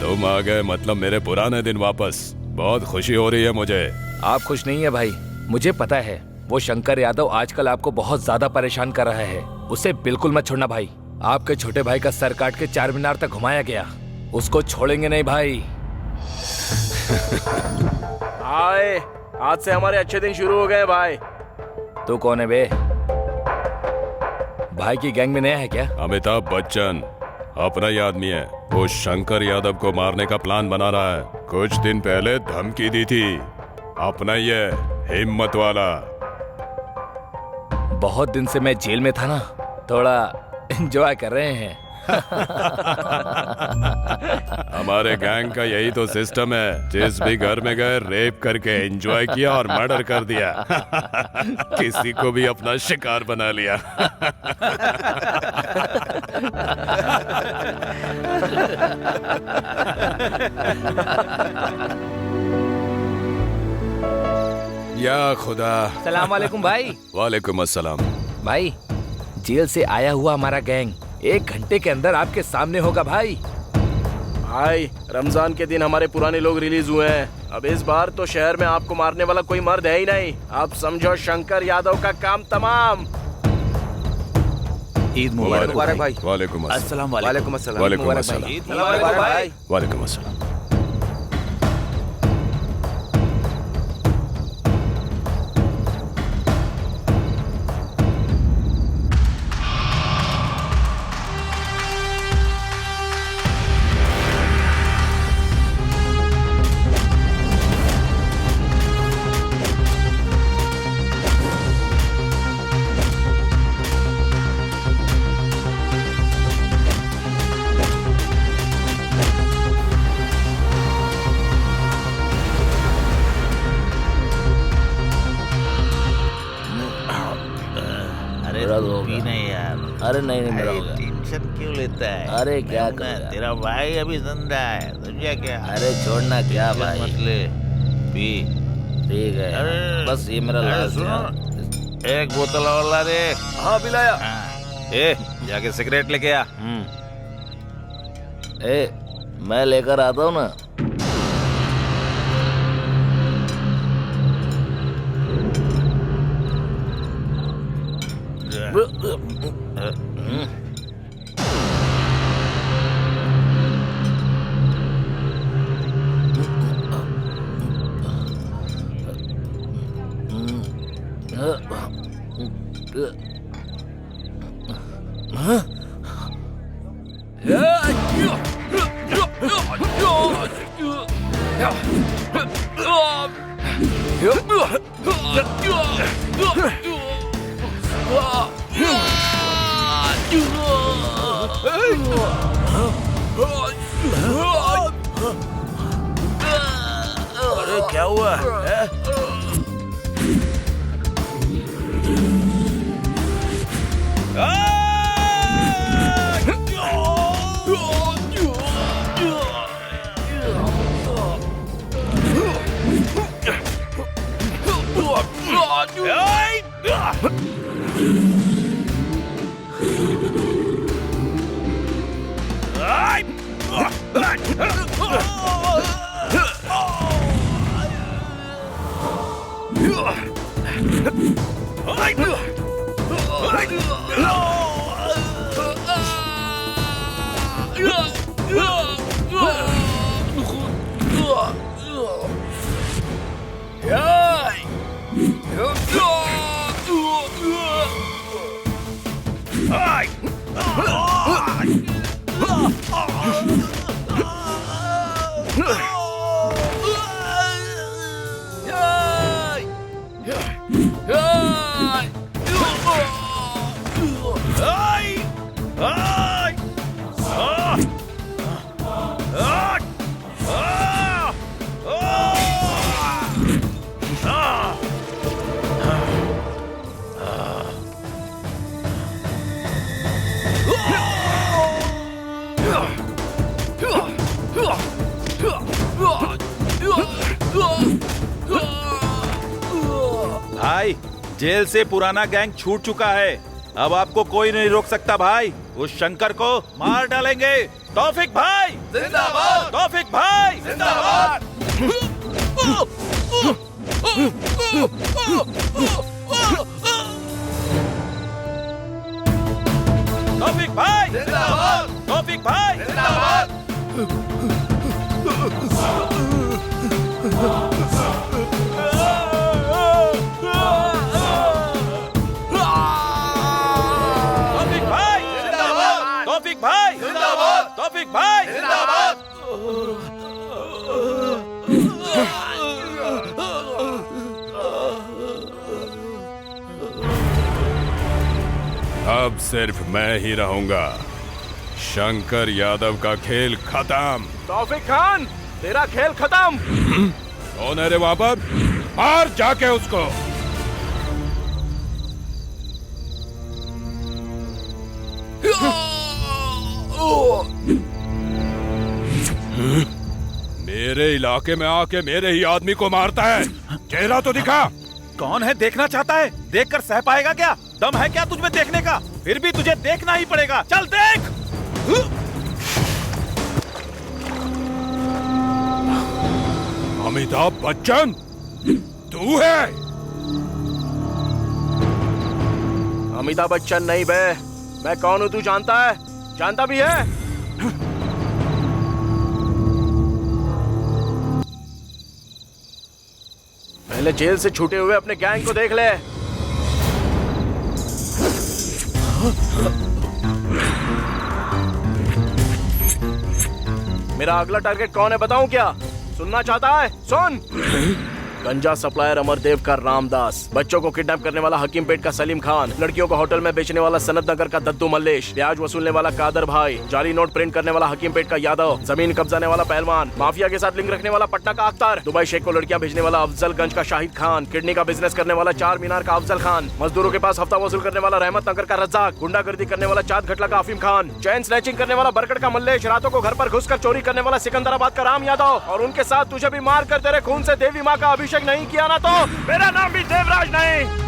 तुम आ गए, मतलब मेरे पुराने दिन वापस। बहुत खुशी हो रही है मुझे। आप खुश नहीं है भाई, मुझे पता है। वो शंकर यादव आजकल आपको बहुत ज्यादा परेशान कर रहा है। उसे बिल्कुल मत छोड़ना भाई। आपके छोटे भाई का सर काट के 4 मीनार तक घुमाया गया, उसको छोड़ेंगे नहीं भाई। आए, आज से हमारे अच्छे दिन शुरू हो गए भाई। तू कौन है बे? भाई की गैंग में नया है क्या? अमिताभ बच्चन अपना ही आदमी है। वो शंकर यादव को मारने का प्लान बना रहा है। कुछ दिन पहले धमकी दी थी। अपना ही है, हिम्मत वाला। बहुत दिन से मैं जेल में था ना, थोड़ा एंजॉय कर रहे हैं। हमारे गैंग का यही तो सिस्टम है। जिस भी घर में गए रेप करके एंजॉय किया और मर्डर कर दिया। किसी को भी अपना शिकार बना लिया। या खुदा। सलाम वालेकुम भाई। वालेकुम अस्सलाम। भाई, जेल से आया हुआ हमारा गैंग 1 घंटे के अंदर आपके सामने होगा भाई। भाई, रमजान के दिन हमारे पुराने लोग रिलीज हुए हैं। अब इस बार तो शहर में आपको मारने वाला कोई मर्द है ही नहीं। आप समझो शंकर यादव का काम तमाम। ईद मुबारक मुबारक भाई। वालेकुम अस्सलाम। अस्सलाम वालेकुम अस्सलाम। वालेकुम मुबारक अस्सलाम। भाई। ईद मुबारक भाई। वालेकुम अस्सलाम। अरे तू भी नहीं यार। अरे नहीं नहीं मेरा हो गया। टेंशन क्यों लेता है? अरे क्या मैं हूं ना, करेगा? तेरा भाई अभी जिंदा है, समझा क्या? अरे छोड़ना क्या टेंशन भाई, मत ले, पी। ठीक है अरे, बस ये मेरा अरे लास्ट सुनो, है। एक बोतल और ला दे। हाँ पिलाया। हाँ। ए जाके सिगरेट लेके आ। ए मैं लेकर आता हूँ ना। अरे क्या हुआ है? भाई जेल से पुराना गैंग छूट चुका है, अब आपको कोई नहीं रोक सकता भाई। उस शंकर को मार डालेंगे। तौफिक भाई जिंदाबाद, तौफिक भाई जिंदाबाद। तौफिक भाई जिंदाबाद, तौफिक भाई जिंदाबाद। तौफिक भाई जिंदाबाद, तौफिक भाई जिंदाबाद, तौफिक भाई जिंदाबाद। अब सिर्फ मैं ही रहूंगा। शंकर यादव का खेल खत्म। तौफिक खान, तेरा खेल खत्म। कौन है रे वहां पर? मार जाके उसको। मेरे इलाके में आके मेरे ही आदमी को मारता है। चेहरा तो दिखा। कौन है देखना चाहता है? देखकर सह पाएगा क्या? दम है क्या तुझमें देखने का? फिर भी तुझे देखना ही पड़ेगा। चल देख। अमिताभ बच्चन, तू है? अमिताभ बच्चन नहीं बे, मैं कौन हूँ तू जानता है? जानता भी है? पहले जेल से छूटे हुए अपने गैंग को देख ले। मेरा अगला टारगेट कौन है बताऊं क्या? सुनना चाहता है? सुन। गंजा सप्लायर अमरदेव का रामदास, बच्चों को किडनैप करने वाला हकीमपेट का सलीम खान, लड़कियों को होटल में बेचने वाला सनत नगर का दद्दू मल्लेश, ब्याज वसूलने वाला कादर भाई, जाली नोट प्रिंट करने वाला हकीमपेट का यादव, जमीन कब्जाने वाला पहलवान, माफिया के साथ लिंक रखने वाला पटना का अख्तर, दुबई शेख को लड़कियां भेजने वाला अफजलगंज का शाहिद खान, किडनी का बिजनेस करने वाला चार मीनार का अफजल खान, मजदूरों के पास हफ्ता वसूल करने वाला रहमत नगर का रज्जाक, गुंडागर्दी करने वाला चांद घटला का अफीम खान, चैन स्नैचिंग करने वाला बरकट का मल्लेश, रातों को घर पर घुसकर चोरी करने वाला सिकंदराबाद का राम यादव, और उनके साथ तुझे भी मार कर तेरे खून से देवी माँ का अभिषेक नहीं किया ना तो मेरा नाम भी देवराज नहीं।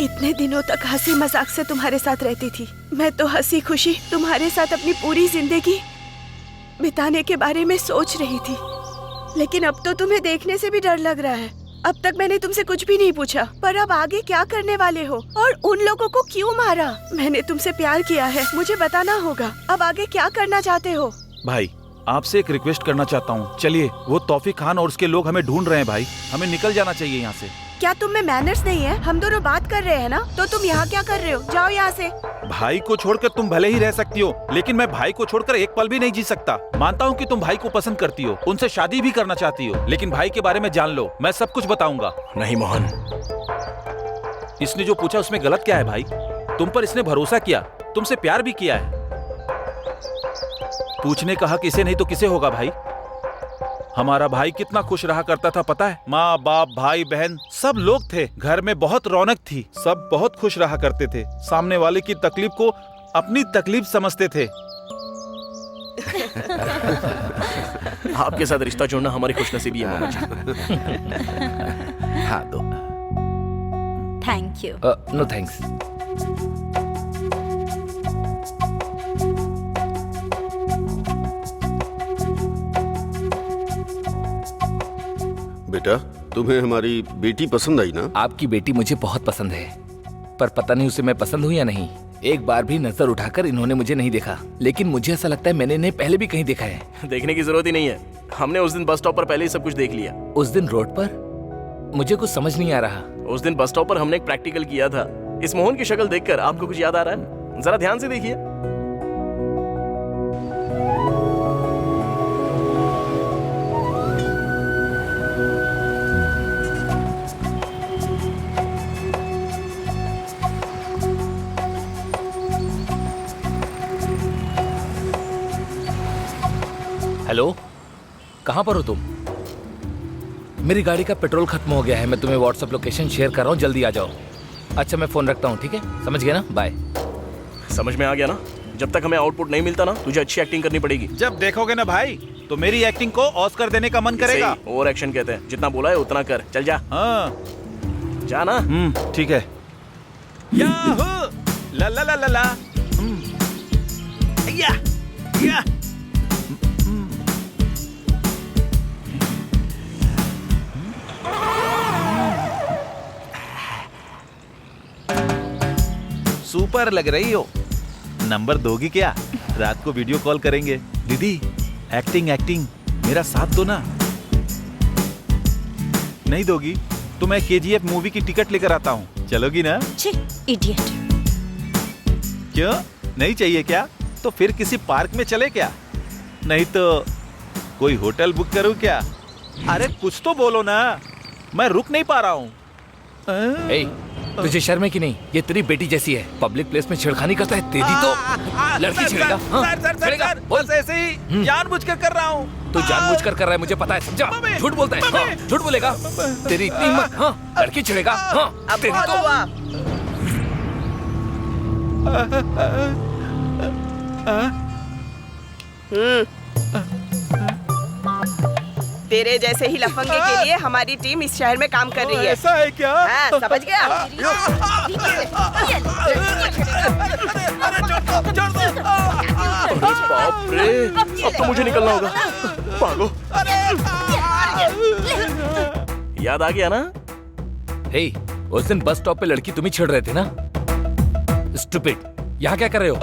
इतने दिनों तक हंसी मजाक से तुम्हारे साथ रहती थी। मैं तो हंसी खुशी तुम्हारे साथ अपनी पूरी जिंदगी बिताने के बारे में सोच रही थी, लेकिन अब तो तुम्हें देखने से भी डर लग रहा है। अब तक मैंने तुमसे कुछ भी नहीं पूछा, पर अब आगे क्या करने वाले हो और उन लोगों को क्यों मारा? मैंने तुमसे प्यार किया है, मुझे बताना होगा। अब आगे क्या करना चाहते हो? भाई आपसे एक रिक्वेस्ट करना चाहता हूँ, चलिए। वो तौफीक खान और उसके लोग हमें ढूंढ रहे हैं भाई, हमें निकल जाना चाहिए यहाँ से। क्या तुम में मैनर्स नहीं है? हम दोनों बात कर रहे हैं ना, तो तुम यहाँ क्या कर रहे हो? जाओ यहाँ से। भाई को छोड़कर तुम भले ही रह सकती हो, लेकिन मैं भाई को छोड़कर एक पल भी नहीं जी सकता। मानता हूँ कि तुम भाई को पसंद करती हो, उनसे शादी भी करना चाहती हो, लेकिन भाई के बारे में जान लो, मैं सब कुछ बताऊंगा। नहीं मोहन, इसने जो पूछा उसमें गलत क्या है भाई? तुम पर इसने भरोसा किया, तुमसे प्यार भी किया है। पूछने का हक इसे नहीं तो किसे होगा भाई? हमारा भाई कितना खुश रहा करता था पता है? माँ बाप भाई बहन सब लोग थे, घर में बहुत रौनक थी, सब बहुत खुश रहा करते थे, सामने वाले की तकलीफ को अपनी तकलीफ समझते थे। आपके साथ रिश्ता जोड़ना हमारी खुशनसीबी है मोहन जी। हाँ दो। Thank you. No thanks. बेटा, तुम्हें हमारी बेटी पसंद आई ना? आपकी बेटी मुझे बहुत पसंद है, पर पता नहीं उसे मैं पसंद हूँ या नहीं। एक बार भी नजर उठाकर इन्होंने मुझे नहीं देखा, लेकिन मुझे ऐसा लगता है मैंने इन्हें पहले भी कहीं देखा है। देखने की जरूरत ही नहीं है, हमने उस दिन बस स्टॉप पर पहले ही सब कुछ देख लिया। उस दिन रोड पर मुझे कुछ समझ नहीं आ रहा। उस दिन बस स्टॉप पर हमने एक प्रैक्टिकल किया था। इस मोहन की शक्ल देखकर आपको कुछ याद आ रहा है? जरा ध्यान से देखिए। हेलो, कहाँ पर हो तुम? मेरी गाड़ी का पेट्रोल खत्म हो गया है, मैं तुम्हें व्हाट्सएप लोकेशन शेयर कर रहा हूँ, जल्दी आ जाओ। अच्छा मैं फोन रखता हूँ, ठीक है? समझ गया ना? बाय। समझ में आ गया ना? जब तक हमें आउटपुट नहीं मिलता ना, तुझे अच्छी एक्टिंग करनी पड़ेगी। जब देखोगे ना भाई, तो मेरी एक्टिंग को ऑस्कर देने का मन करेगा। ओवर एक्शन कहते हैं, जितना बोला है उतना कर। चल जा। हाँ जा ना। ठीक है। याहू ला ला ला ला ला। या या। सुपर लग रही हो। नंबर दोगी क्या? रात को वीडियो कॉल करेंगे। दीदी एक्टिंग एक्टिंग मेरा साथ दो ना। नहीं दोगी तो मैं KGF मूवी की टिकट लेकर आता हूँ, चलोगी ना? इडियट। क्यों नहीं चाहिए क्या? तो फिर किसी पार्क में चले क्या? नहीं तो कोई होटल बुक करूँ क्या? अरे कुछ तो बोलो ना, मैं रुक नहीं पा रहा हूँ। तुझे शर्म है कि नहीं? ये तेरी बेटी जैसी है, पब्लिक प्लेस में छेड़खानी करता है। तेरी तो लड़की छेड़ेगा। सर, बस ऐसे ही जानबूझकर कर रहा हूँ। तू जानबूझकर कर रहा है, मुझे पता है, समझा? झूठ बोलता है। हाँ, झूठ बोलेगा। तेरी इतनी हिम्मत? हाँ, लड़की छेड़ेगा। हाँ, तेरी तो तेरे जैसे ही लफंगे के लिए हमारी टीम इस शहर में काम कर रही है। ऐसा है क्या? हाँ, समझ गया? बाप रे, अब तो मुझे निकलना होगा। भागो। याद आ गया ना? हे, उस दिन बस स्टॉप पे लड़की तुम ही छेड़ रहे थे ना? स्टूपिड, यहाँ क्या कर रहे हो?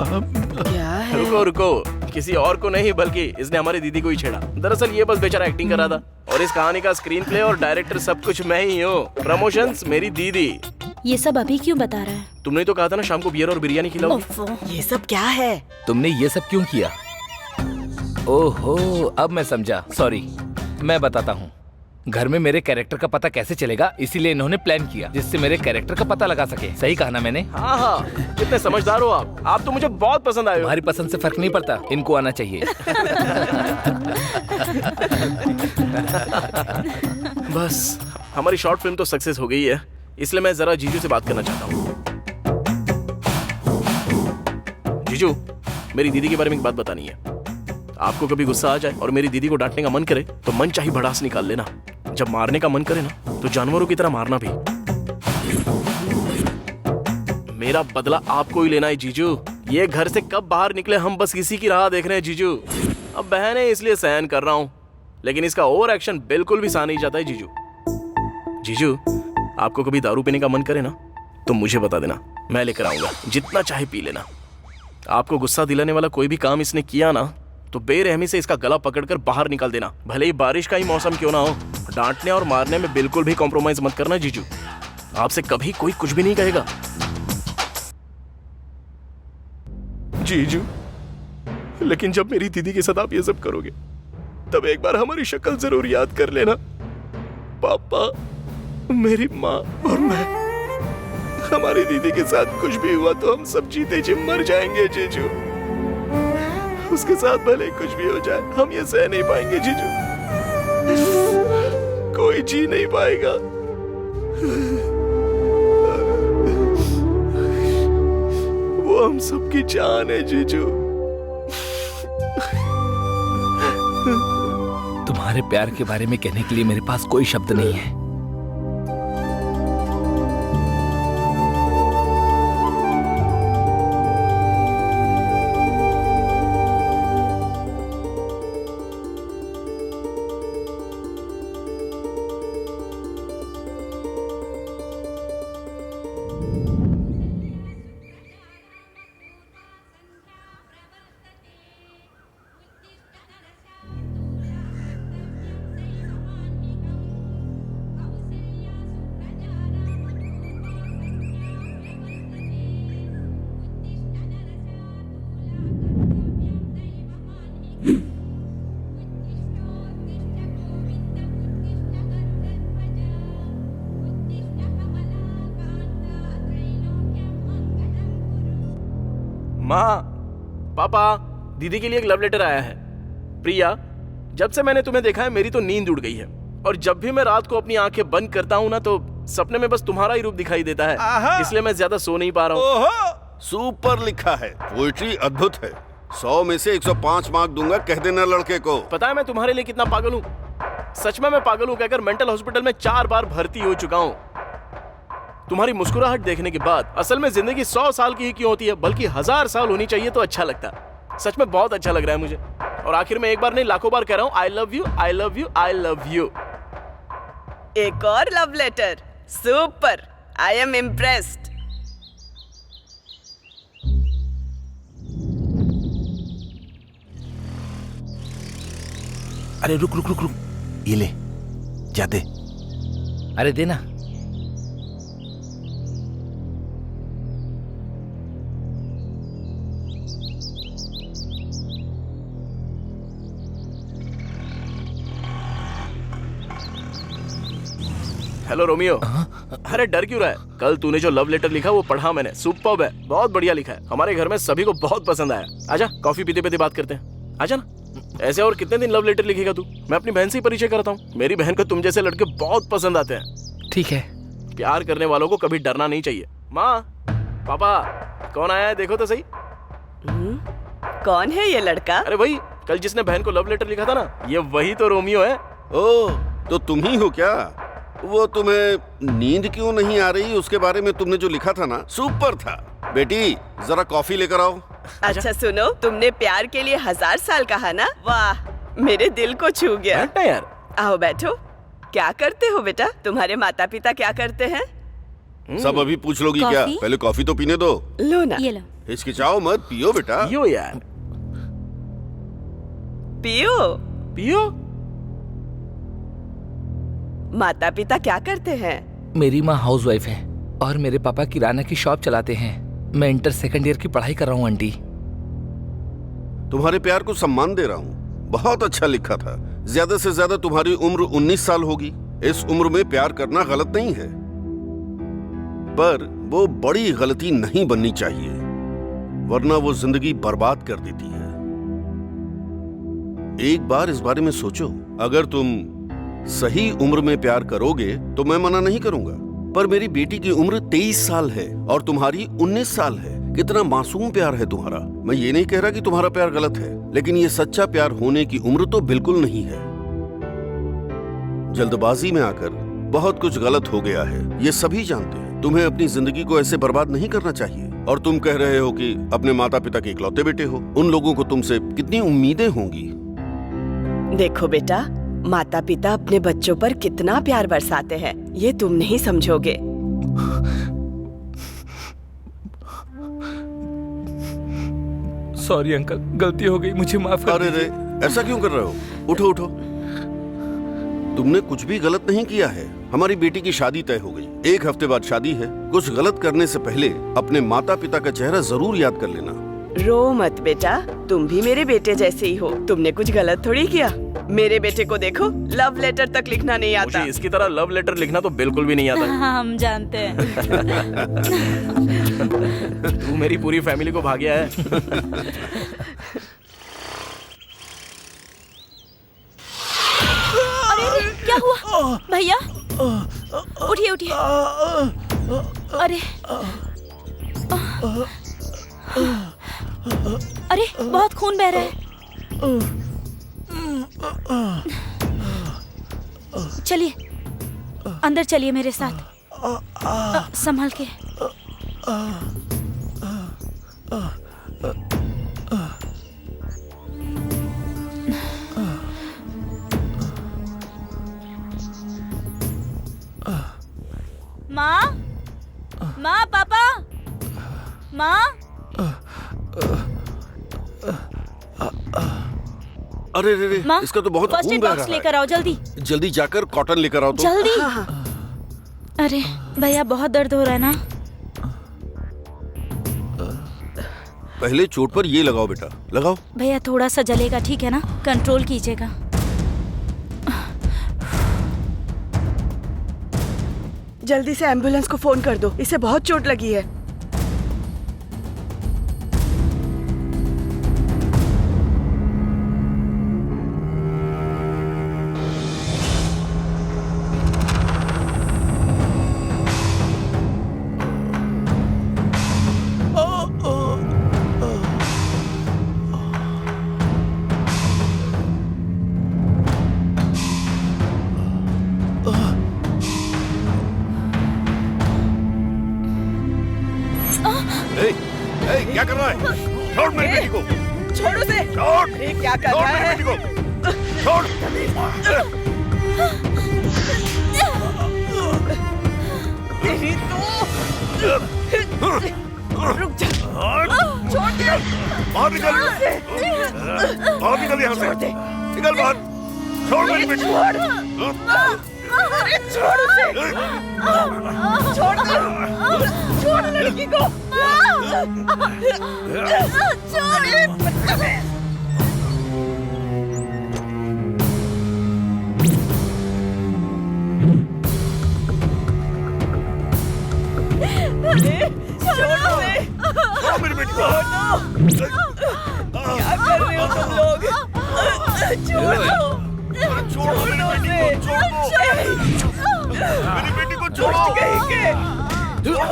क्या है? रुको रुको, किसी और को नहीं बल्कि इसने हमारी दीदी को ही छेड़ा। दरअसल ये बस बेचारा एक्टिंग कर रहा था और इस कहानी का स्क्रीन प्ले और डायरेक्टर सब कुछ मैं ही हूँ। प्रमोशंस मेरी दीदी। ये सब अभी क्यों बता रहा है? तुमने तो कहा था ना शाम को बियर और बिरयानी खिलाओगी। ओफो। ये सब क्या है? तुमने ये सब क्यों किया? ओहो, अब मैं समझा। सॉरी, मैं बताता हूँ। घर में मेरे कैरेक्टर का पता कैसे चलेगा, इसीलिए इन्होंने प्लान किया जिससे मेरे कैरेक्टर का पता लगा सके। सही कहा ना मैंने? हाँ हाँ, कितने समझदार हो आप। आप तो मुझे बहुत पसंद आए हो। तुम्हारी पसंद से फर्क नहीं पड़ता, इनको आना चाहिए। बस हमारी शॉर्ट फिल्म तो सक्सेस हो गई है, इसलिए मैं जरा जीजू से बात करना चाहता हूँ। जीजू, मेरी दीदी के बारे में एक बात बतानी है। आपको कभी गुस्सा आ जाए और मेरी दीदी को डांटने का मन करे तो मन चाही भड़ास निकाल लेना। जब मारने का मन करे ना तो जानवरों की तरह मारना भी। मेरा बदला आपको ही लेना है जीजू। ये घर से कब बाहर निकले हम बस इसी की राह देख रहे हैं जीजू। अब बहन है इसलिए सहन कर रहा हूँ, लेकिन इसका ओवर एक्शन बिल्कुल भी सहा नहीं जाता है जीजू। जीजू, आपको कभी दारू पीने का मन करे ना तो मुझे बता देना, मैं लेकर आऊंगा। जितना चाहे पी लेना। आपको गुस्सा दिलाने वाला कोई भी काम इसने किया ना तो बेरहमी से इसका गला पकड़कर बाहर निकाल देना, भले ही बारिश का ही मौसम क्यों ना हो। डांटने और मारने में बिल्कुल भी कॉम्प्रोमाइज मत करना जीजू। आपसे कभी कोई कुछ भी नहीं कहेगा। जीजू, लेकिन जब मेरी दीदी के साथ आप ये सब करोगे तब एक बार हमारी शक्ल जरूर याद कर लेना। पापा, मेरी माँ और मैं, हमारी दीदी के साथ कुछ भी हुआ तो हम सब जीते जी मर जाएंगे जीजू। उसके साथ भले कुछ भी हो जाए हम ये सह नहीं पाएंगे जीजू। कोई जी नहीं पाएगा। वो हम सबकी जान है जीजू। तुम्हारे प्यार के बारे में कहने के लिए मेरे पास कोई शब्द नहीं है। माँ, पापा, दीदी के लिए एक लव लेटर आया है। प्रिया, जब से मैंने तुम्हें देखा है मेरी तो नींद उड़ गई है और जब भी मैं रात को अपनी आंखें बंद करता हूँ ना तो सपने में बस तुम्हारा ही रूप दिखाई देता है, इसलिए मैं ज्यादा सो नहीं पा रहा हूँ। सुपर लिखा है, पोइट्री अद्भुत है। 100 में से 105 मार्क दूंगा, कह देना लड़के को। पता है मैं तुम्हारे लिए कितना पागल हूँ। सच में मैं पागल हूँ कहकर मेंटल हॉस्पिटल में 4 बार भर्ती हो चुका हूँ। तुम्हारी मुस्कुराहट देखने के बाद असल में जिंदगी 100 साल की ही क्यों होती है बल्कि 1000 साल होनी चाहिए तो अच्छा लगता। सच में बहुत अच्छा लग रहा है मुझे। और आखिर में एक बार नहीं लाखों बार कह रहा हूँ I love you, I love you, I love you. एक और love letter. Super, I am impressed. अरे रुक रुक रुक रुक, ये ले, जाते। अरे देना। Hello Romeo. अरे डर क्यों रहा है? कल तूने जो लव लेटर लिखा वो पढ़ा मैंने, सुपर्ब है, बहुत बढ़िया लिखा है। हमारे घर में सभी को बहुत पसंद आया। आजा कॉफी पीते पीते बात करते हैं, आजा ना। ऐसे और कितने दिन लव लेटर लिखेगा तू? मैं अपनी बहन से ही परिचय करता हूँ। मेरी बहन को तुम जैसे लड़के बहुत पसंद आते हैं। ठीक है। प्यार करने वालों को कभी डरना नहीं चाहिए। माँ, पापा, कौन आया है देखो तो सही। कौन है ये लड़का? अरे वही कल जिसने बहन को लव लेटर लिखा था ना, ये वही तो रोमियो है। ओह, तो तुम ही हो क्या? वो तुम्हें नींद क्यों नहीं आ रही उसके बारे में तुमने जो लिखा था ना, सुपर था। बेटी जरा कॉफी लेकर आओ। अच्छा सुनो, तुमने प्यार के लिए 1000 साल कहा ना? वाह, मेरे दिल को छू गया। बैठना यार। आओ बैठो। क्या करते हो बेटा? तुम्हारे माता पिता क्या करते हैं? सब अभी पूछ लोगी क्या? कॉफी? पहले कॉफी तो पीने दो। लो ना, ये लो। हिचकिचाओ मत, पियो बेटा। पियो यार, पियो। पियो। माता पिता क्या करते हैं? मेरी माँ हाउसवाइफ है और मेरे पापा किराना की शॉप चलाते हैं। मैं इंटर सेकंड ईयर की पढ़ाई कर रहा हूँ आंटी। तुम्हारे प्यार को सम्मान दे रहा हूँ। बहुत अच्छा लिखा था। ज्यादा से ज्यादा तुम्हारी उम्र 19 साल होगी। इस उम्र में प्यार करना गलत नहीं है, पर वो बड़ी गलती नहीं बननी चाहिए, वरना वो जिंदगी बर्बाद कर देती है। एक बार इस बारे में सोचो। अगर तुम सही उम्र में प्यार करोगे तो मैं मना नहीं करूंगा, पर मेरी बेटी की उम्र 23 साल है और तुम्हारी 19 साल है। कितना मासूम प्यार है तुम्हारा। मैं ये नहीं कह रहा कि तुम्हारा प्यार गलत है, लेकिन ये सच्चा प्यार होने की उम्र तो बिल्कुल नहीं है। जल्दबाजी में आकर बहुत कुछ गलत हो गया है, ये सभी जानते हैं। तुम्हें अपनी जिंदगी को ऐसे बर्बाद नहीं करना चाहिए। और तुम कह रहे हो कि अपने माता पिता के इकलौते बेटे हो। उन लोगों को तुमसे कितनी उम्मीदें होंगी। देखो बेटा, माता पिता अपने बच्चों पर कितना प्यार बरसाते हैं, ये तुम नहीं समझोगे। सॉरी अंकल, गलती हो गई, मुझे माफ कर अरे रे, ऐसा क्यों कर रहे हो? उठो उठो। तुमने कुछ भी गलत नहीं किया है। हमारी बेटी की शादी तय हो गई। 1 हफ्ते बाद शादी है। कुछ गलत करने से पहले अपने माता पिता का चेहरा जरूर याद कर लेना। रो मत बेटा, तुम भी मेरे बेटे जैसे ही हो। तुमने कुछ गलत थोड़ी किया। मेरे बेटे को देखो, लव लेटर तक लिखना नहीं आता। मुझे इसकी तरह लव लेटर लिखना तो बिल्कुल भी नहीं आता। हाँ, हम जानते हैं। तू मेरी पूरी फैमिली को भाग्या है। अरे क्या हुआ भैया? उठिए उठिए। अरे अरे, बहुत खून बह रहा है। चलिए अंदर चलिए मेरे साथ। संभल के। माँ, माँ, पापा, माँ। अरे रे रे, माँ, इसका तो बहुत फर्स्ट खून एड बह बॉक्स रहा लेकर है। आओ जल्दी। जल्दी जाकर कॉटन लेकर आओ तो। जल्दी। अरे भैया, बहुत दर्द हो रहा है ना? पहले चोट पर ये लगाओ बेटा, लगाओ। भैया थोड़ा सा जलेगा, ठीक है ना? कंट्रोल कीजिएगा। जल्दी से एम्बुलेंस को फोन कर दो, इसे बहुत चोट लगी है। क्या कर रहा है? छोड़ मेरी बेटी को। छोड़ो से। छोड़। अरे क्या कर छोड़ रहा मेरी है? बेटी को। छोड़। तेरी तो। रुक जा। छोड़ दे। बाहर निकल। बाहर निकल यहाँ से। निकल बाहर। छोड़ मेरी बेटी को। अरे छोड़ उसे। छोड़ दे। छोड़ लड़की को। छोड़ो मेरी बेटी को। क्या कर रहे हो तुम लोग? छोड़ो। छोड़ो मेरी बेटी को। छोड़ो। छोड़ो।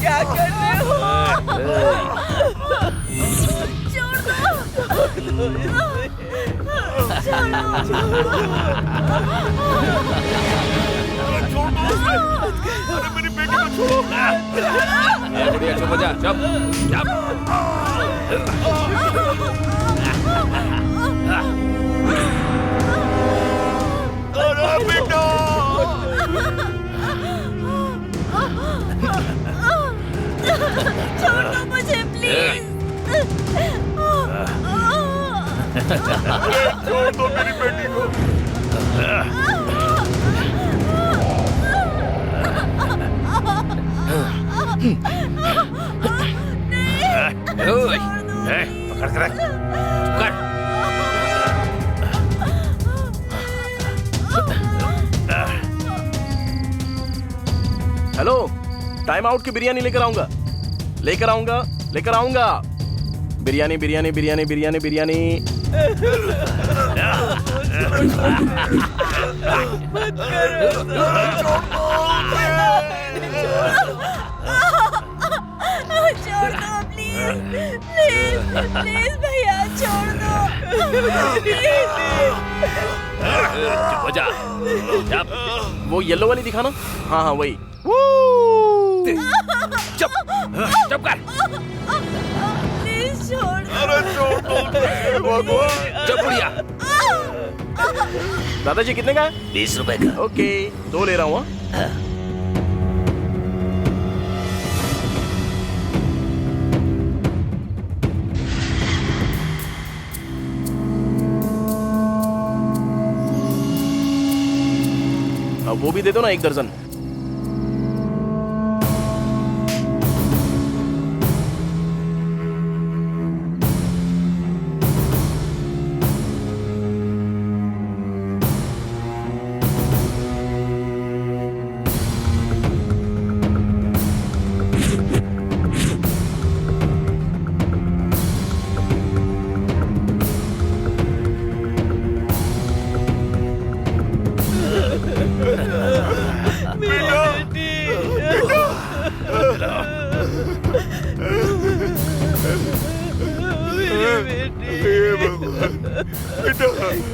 क्या कर रहे हो? छोड़ दो। बुढ़िया चुप हो जा, चुप। छोड़ दो मुझे प्लीज। छोड़ दो मेरी बेटी को। पकड़ कर रख। पकड़। हेलो, टाइम आउट की बिरयानी लेकर आऊंगा, लेकर आऊंगा, लेकर आऊंगा। बिरयानी बिरयानी बिरयानी बिरयानी बिरयानी। छोड़ दो प्लीज, प्लीज प्लीज भैया छोड़ दो। चुप हो जा। चुप। वो येलो वाली दिखाना। हाँ हाँ वही। चुप। चुप कर। प्लीज छोड़ दो। अरे छोड़ दो। चुप बुढ़िया। दादाजी कितने का है? 20 रुपए का। ओके, 2 ले रहा हूँ। हाँ? अब वो भी दे दो ना, 1 दर्जन।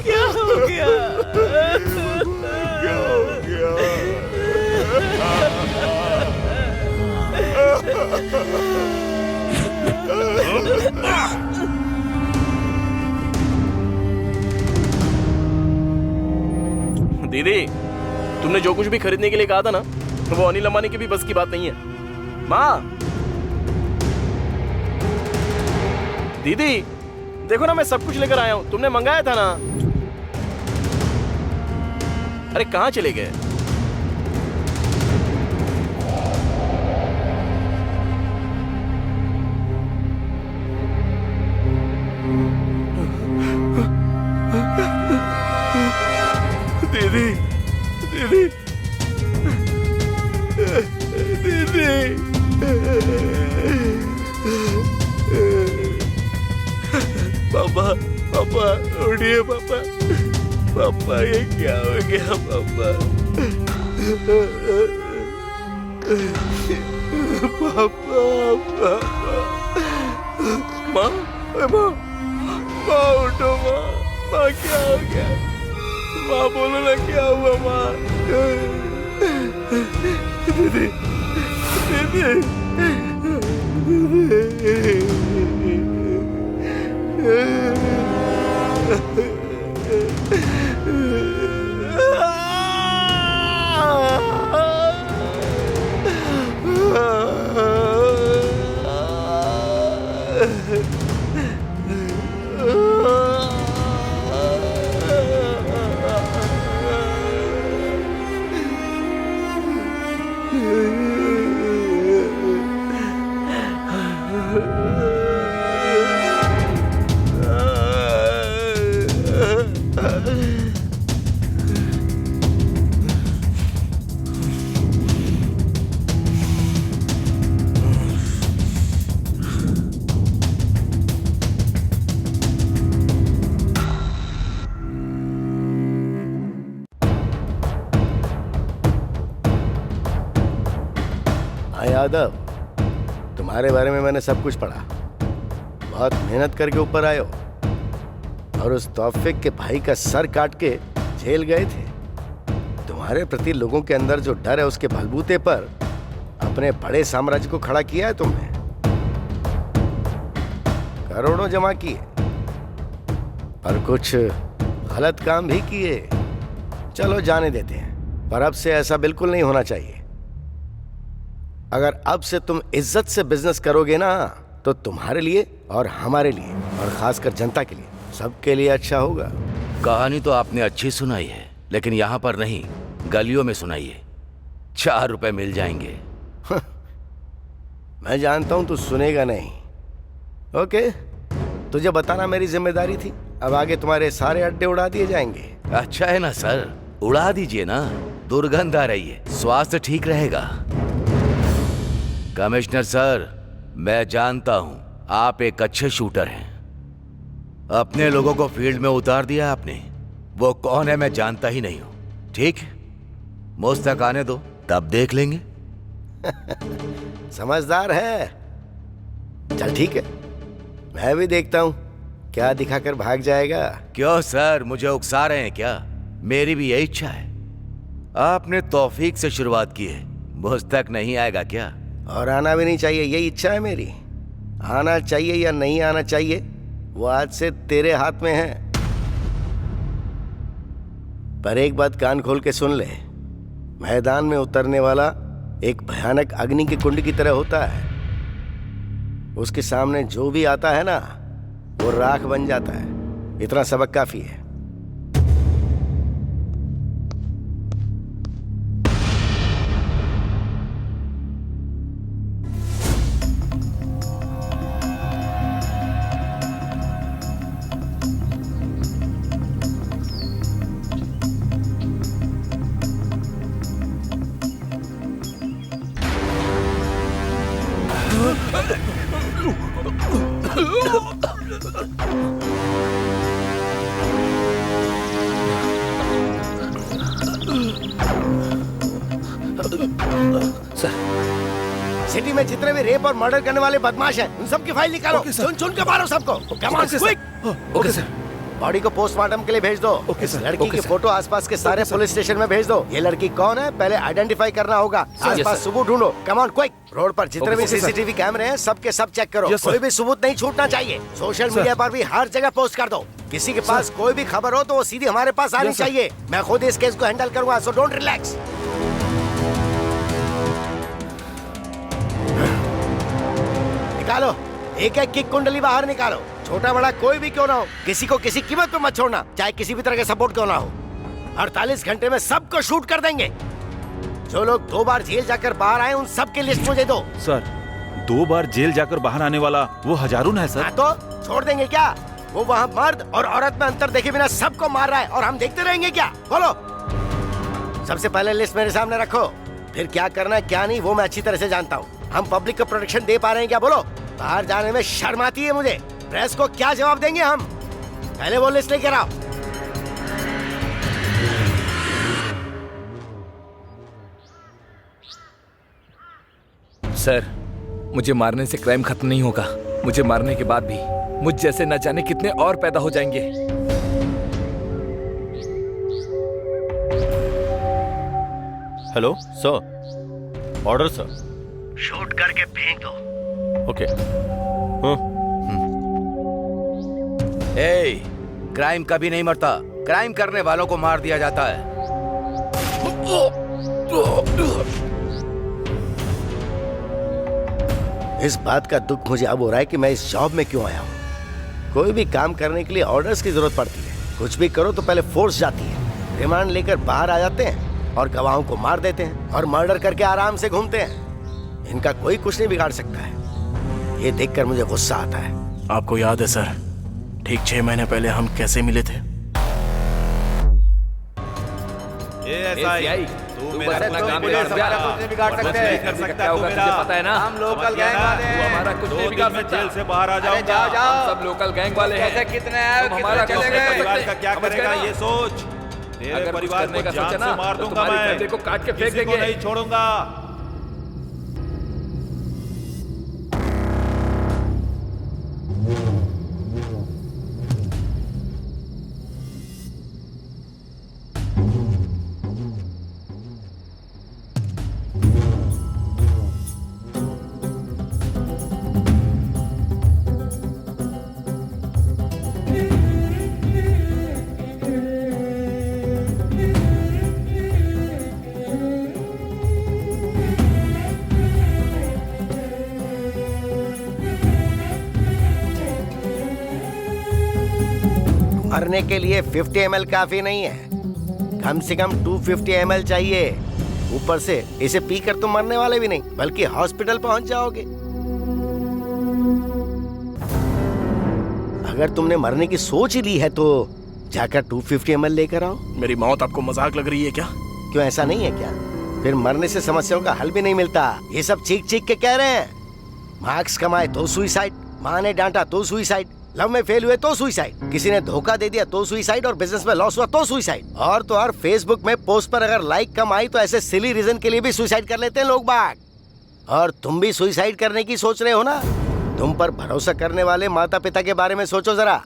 क्या हो गया? क्या हो गया? दीदी, तुमने जो कुछ भी खरीदने के लिए कहा था ना, वो अनिल अंबानी की भी बस की बात नहीं है। माँ, दीदी देखो ना, मैं सब कुछ लेकर आया हूँ, तुमने मंगाया था ना। अरे कहाँ चले गए? दीदी, दीदी, दीदी, पापा, पापा, उठिए पापा, पापा, ये क्या हो गया पापा? पापा, पापा, माँ, माँ, माँ उठो माँ, माँ क्या हो गया? माँ बोलो ना क्या हुआ माँ? दीदी, यादव, तुम्हारे बारे में मैंने सब कुछ पढ़ा। बहुत मेहनत करके ऊपर आए हो। और उस तौफीक के भाई का सर काट के जेल गए थे। तुम्हारे प्रति लोगों के अंदर जो डर है उसके बलबूते पर अपने बड़े साम्राज्य को खड़ा किया है तुमने। करोड़ों जमा किए पर कुछ गलत काम भी किए। चलो जाने देते हैं, पर अब से ऐसा बिल्कुल नहीं होना चाहिए। अगर अब से तुम इज्जत से बिजनेस करोगे ना तो तुम्हारे लिए और हमारे लिए और खासकर जनता के लिए, सबके लिए अच्छा होगा। कहानी तो आपने अच्छी सुनाई है, लेकिन यहाँ पर नहीं, गलियों में सुनाइए। 4 रुपए मिल जाएंगे। मैं जानता हूं तू सुनेगा नहीं। ओके, तुझे बताना मेरी जिम्मेदारी थी। अब आगे तुम्हारे सारे अड्डे उड़ा दिए जाएंगे। अच्छा है ना सर, उड़ा दीजिए ना, दुर्गंध आ रही है, स्वास्थ्य ठीक रहेगा। कमिश्नर सर, मैं जानता हूं आप एक अच्छे शूटर हैं। अपने लोगों को फील्ड में उतार दिया आपने। वो कौन है मैं जानता ही नहीं हूं। ठीक, मुझ तक आने दो, तब देख लेंगे। समझदार है। चल ठीक है, मैं भी देखता हूं क्या दिखाकर भाग जाएगा। क्यों सर, मुझे उकसा रहे हैं क्या? मेरी भी यही इच्छा है। आपने तौफीक से शुरुआत की है, मुझ तक नहीं आएगा क्या? और आना भी नहीं चाहिए, यही इच्छा है मेरी। आना चाहिए या नहीं आना चाहिए वो आज से तेरे हाथ में है। पर एक बात कान खोल के सुन ले, मैदान में उतरने वाला एक भयानक अग्नि के कुंड की तरह होता है। उसके सामने जो भी आता है ना वो राख बन जाता है। इतना सबक काफी है। सिटी में जितने भी रेप और मर्डर करने वाले बदमाश हैं, उन सबकी फाइल निकालो। चुन चुन के मारो सबको। Come on quick. Okay sir. Body को पोस्टमार्टम के लिए भेज दो। इस लड़की की फोटो आसपास के सारे पुलिस स्टेशन में भेज दो। ये लड़की कौन है पहले आइडेंटिफाई करना होगा। आसपास सबूत ढूंढो। Come on quick. रोड पर जितने भी सीसीटीवी कैमरे हैं सबके सब चेक करो। कोई भी सबूत नहीं छूटना चाहिए। सोशल मीडिया पर भी हर जगह पोस्ट कर दो। किसी के पास कोई भी खबर हो तो वो सीधी हमारे पास आनी चाहिए। मैं खुद इस केस को हैंडल करूंगा, सो डोंट रिलैक्स। निकालो, एक एक की कुंडली बाहर निकालो। छोटा बड़ा कोई भी क्यों ना हो, किसी को किसी कीमत पे मत छोड़ना, चाहे किसी भी तरह का सपोर्ट क्यों ना हो। 48 घंटे में सबको शूट कर देंगे। जो लोग 2 बार जेल जाकर बाहर आए उन सब की लिस्ट मुझे दो। सर, 2 बार जेल जाकर बाहर आने वाला वो हजारून है सर। तो छोड़ देंगे क्या? वो वहाँ मर्द और औरत में अंतर देखे बिना सबको मार रहा है और हम देखते रहेंगे क्या? बोलो। सबसे पहले लिस्ट मेरे सामने रखो, फिर क्या करना है क्या नहीं वो मैं अच्छी तरह से जानता हूँ। हम पब्लिक को प्रोटेक्शन दे पा रहे हैं क्या? बोलो। बाहर जाने में शर्म आती है मुझे। प्रेस को क्या जवाब देंगे हम? पहले वो लिस्ट लेकर आओ। सर, मुझे मारने से क्राइम खत्म नहीं होगा। मुझे मारने के बाद भी मुझ जैसे न जाने कितने और पैदा हो जाएंगे। Hello sir, order sir. Shoot करके फेंक दो। ओके। ए, क्राइम कभी नहीं मरता, क्राइम करने वालों को मार दिया जाता है। इस बात का दुख मुझे अब हो रहा है कि मैं इस जॉब में क्यों आया हूँ। कोई भी काम करने के लिए ऑर्डर्स की जरूरत पड़ती है। कुछ भी करो तो पहले फोर्स जाती है। रिमांड लेकर बाहर आ जाते हैं और गवाहों को मार देते हैं और मर्डर करके आराम से घूमते हैं। इनका कोई कुछ नहीं बिगाड़ सकता है। ये देखकर मुझे गुस्सा आता है। आपको याद है सर, ठीक 6 महीने पहले हम कैसे मिले थे? तू मेरा अपना काम बिगाड़ सकता है। कर सकता है, तुझे पता है ना, हम लोकल गैंग वाले हैं। हमारा कुछ नहीं बिगाड़ सकता। जेल से बाहर आ जाऊंगा। हम सब लोकल गैंग वाले हैं। कितने आए, हमारा परिवार का क्या करेगा ये सोच। तेरे परिवार को जान से मार दूंगा मैं, को काट के फेंक देंगे, नहीं छोड़ूंगा। मरने के लिए 50 ml काफी नहीं है, कम से कम 250 ml चाहिए। ऊपर से इसे पीकर तुम मरने वाले भी नहीं बल्कि हॉस्पिटल पहुंच जाओगे। अगर तुमने मरने की सोच ही ली है तो जाकर 250 ml लेकर आओ। मेरी मौत आपको मजाक लग रही है क्या? क्यों, ऐसा नहीं है क्या? फिर मरने से समस्याओं का हल भी नहीं मिलता। ये सब चीख चीख के कह रहे हैं। मार्क्स कमाए तो सुइसाइड, माँ ने डांटा तो सुइसाइड, लव में फेल हुए तो सुइसाइड, किसी ने धोखा दे दिया तो सुइसाइड, और बिजनेस में लॉस हुआ तो सुइसाइड। और तो और फेसबुक में पोस्ट पर अगर लाइक कम आई तो ऐसे सिली रीजन के लिए भी सुइसाइड कर लेते हैं लोग बाग। और तुम भी सुइसाइड करने की सोच रहे हो ना? तुम पर भरोसा करने वाले माता पिता के बारे में सोचो जरा।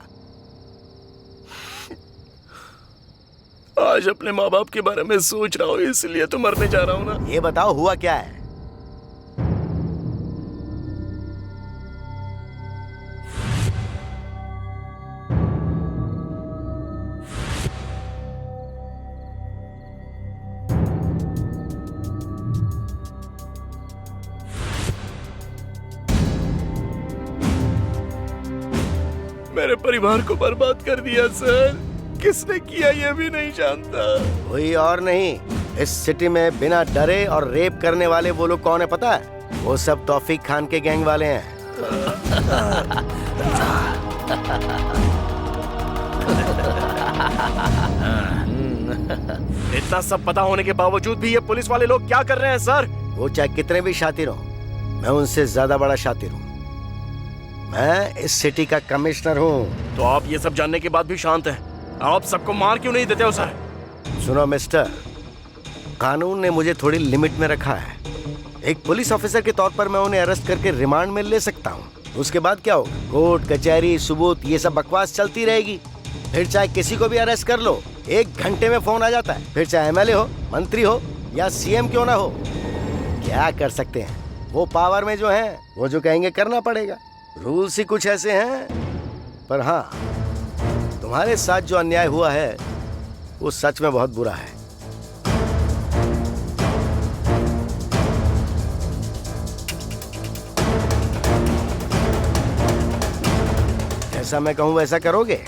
आज अपने माँ बाप के बारे में सोच रहा हूँ, इसलिए तो मरने जा रहा हूँ ना। ये बताओ हुआ क्या है? मेरे परिवार को बर्बाद कर दिया सर। किसने किया ये भी नहीं जानता। कोई और नहीं, इस सिटी में बिना डरे और रेप करने वाले वो लोग कौन है पता है? वो सब तौफीक खान के गैंग वाले हैं। इतना सब पता होने के बावजूद भी ये पुलिस वाले लोग क्या कर रहे हैं सर? वो चाहे कितने भी शातिर हो, मैं उनसे ज्यादा बड़ा शातिर हूँ। मैं इस सिटी का कमिश्नर हूँ। तो आप ये सब जानने के बाद भी शांत हैं? आप सबको मार क्यों नहीं देते हो सर? सुनो मिस्टर, कानून ने मुझे थोड़ी लिमिट में रखा है। एक पुलिस ऑफिसर के तौर पर मैं उन्हें अरेस्ट करके रिमांड में ले सकता हूँ। उसके बाद क्या होगा? कोर्ट कचहरी सबूत ये सब बकवास चलती रहेगी। फिर चाहे किसी को भी अरेस्ट कर लो, 1 घंटे में फोन आ जाता है। फिर चाहे एमएलए हो, मंत्री हो या सीएम क्यों ना हो, क्या कर सकते हैं? वो पावर में जो है वो जो कहेंगे करना पड़ेगा। रूल्स ही कुछ ऐसे हैं। पर हाँ, तुम्हारे साथ जो अन्याय हुआ है वो सच में बहुत बुरा है। जैसा मैं कहूँ वैसा करोगे?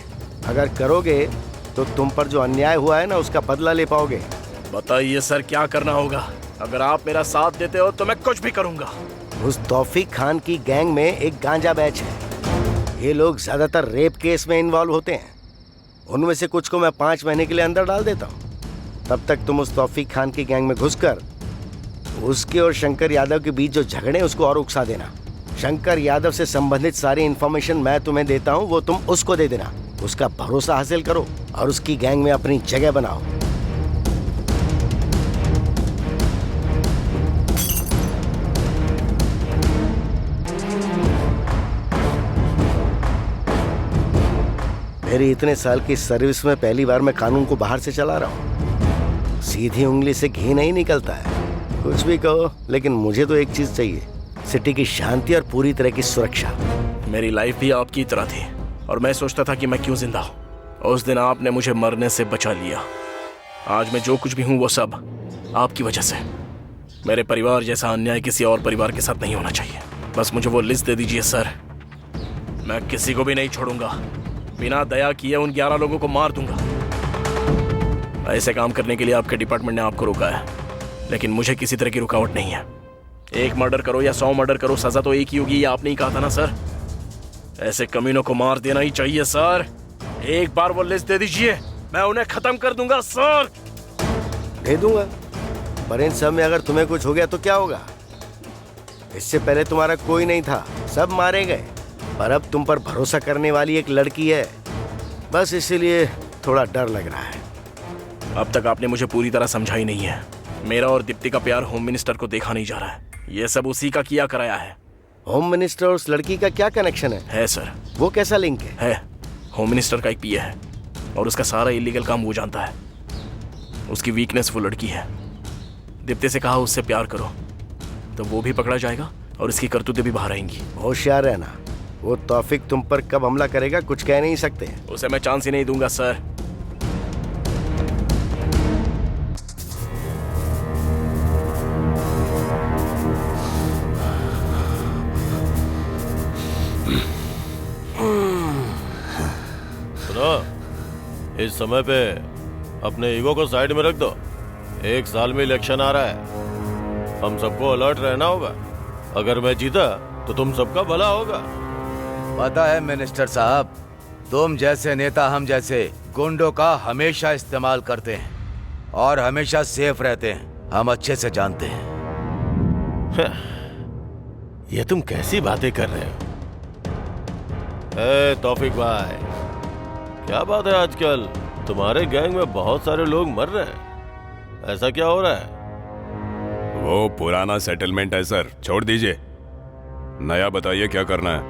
अगर करोगे तो तुम पर जो अन्याय हुआ है ना उसका बदला ले पाओगे। बताइए सर, क्या करना होगा? अगर आप मेरा साथ देते हो तो मैं कुछ भी करूंगा। उस तौफीक खान की गैंग में एक गांजा बैच है। ये लोग ज्यादातर रेप केस में इन्वॉल्व होते हैं। उनमें से कुछ को मैं 5 महीने के लिए अंदर डाल देता हूँ। तब तक तुम उस तौफीक खान की गैंग में घुसकर उसके और शंकर यादव के बीच जो झगड़े हैं उसको और उकसा देना। शंकर यादव से संबंधित सारी इन्फॉर्मेशन मैं तुम्हें देता हूँ, वो तुम उसको दे देना। उसका भरोसा हासिल करो और उसकी गैंग में अपनी जगह बनाओ। मेरी इतने साल की सर्विस में पहली बार मैं कानून को बाहर से चला रहा हूँ। सीधी उंगली से घी नहीं निकलता है। कुछ भी कहो, लेकिन मुझे तो एक चीज चाहिए, सिटी की शांति और पूरी तरह की सुरक्षा। मेरी लाइफ भी आपकी तरह थी और मैं सोचता था कि मैं क्यों जिंदा हूँ। उस दिन आपने मुझे मरने से बचा लिया। आज मैं जो कुछ भी हूँ वो सब आपकी वजह से। मेरे परिवार जैसा अन्याय किसी और परिवार के साथ नहीं होना चाहिए। बस मुझे वो लिस्ट दे दीजिए सर, मैं किसी को भी नहीं छोड़ूंगा। बिना दया किए उन 11 लोगों को मार दूंगा। ऐसे काम करने के लिए आपके डिपार्टमेंट ने आपको रोका है, लेकिन मुझे किसी तरह की रुकावट नहीं है। 1 मर्डर करो या 100 मर्डर करो, सजा तो एक ही होगी, ये आपने ही कहा था ना सर? ऐसे कमीनों को मार देना ही चाहिए सर। एक बार वो लिस्ट दे दीजिए, मैं उन्हें खत्म कर दूंगा सर। दे दूंगा, पर इन सब में अगर तुम्हें कुछ हो गया तो क्या होगा? इससे पहले तुम्हारा कोई नहीं था, सब मारे गए। पर अब तुम पर भरोसा करने वाली एक लड़की है, बस इसीलिए थोड़ा डर लग रहा है। अब तक आपने मुझे पूरी तरह समझा ही नहीं है। मेरा और दीप्ति का प्यार होम मिनिस्टर को देखा नहीं जा रहा है। ये सब उसी का किया कराया है। होम मिनिस्टर और उस लड़की का क्या कनेक्शन है? है सर। वो कैसा लिंक है? होम मिनिस्टर का एक पीए है और उसका सारा इलीगल काम वो जानता है। उसकी वीकनेस वो लड़की है। दीप्ति से कहा उससे प्यार करो तो वो भी पकड़ा जाएगा और इसकी करतूतें भी बाहर आएंगी। होशियार रहना, वो तौफीक तुम पर कब हमला करेगा कुछ कह नहीं सकते। उसे मैं चांस ही नहीं दूंगा सर। सुनो, इस समय पे अपने ईगो को साइड में रख दो। 1 साल में इलेक्शन आ रहा है, हम सबको अलर्ट रहना होगा। अगर मैं जीता तो तुम सबका भला होगा। पता है मिनिस्टर साहब, तुम जैसे नेता हम जैसे गुंडों का हमेशा इस्तेमाल करते हैं और हमेशा सेफ रहते हैं, हम अच्छे से जानते हैं। ये तुम कैसी बातें कर रहे हो? ए तौफीक भाई, क्या बात है आजकल तुम्हारे गैंग में बहुत सारे लोग मर रहे हैं, ऐसा क्या हो रहा है? वो पुराना सेटलमेंट है सर, छोड़ दीजिए। नया बताइए क्या करना है?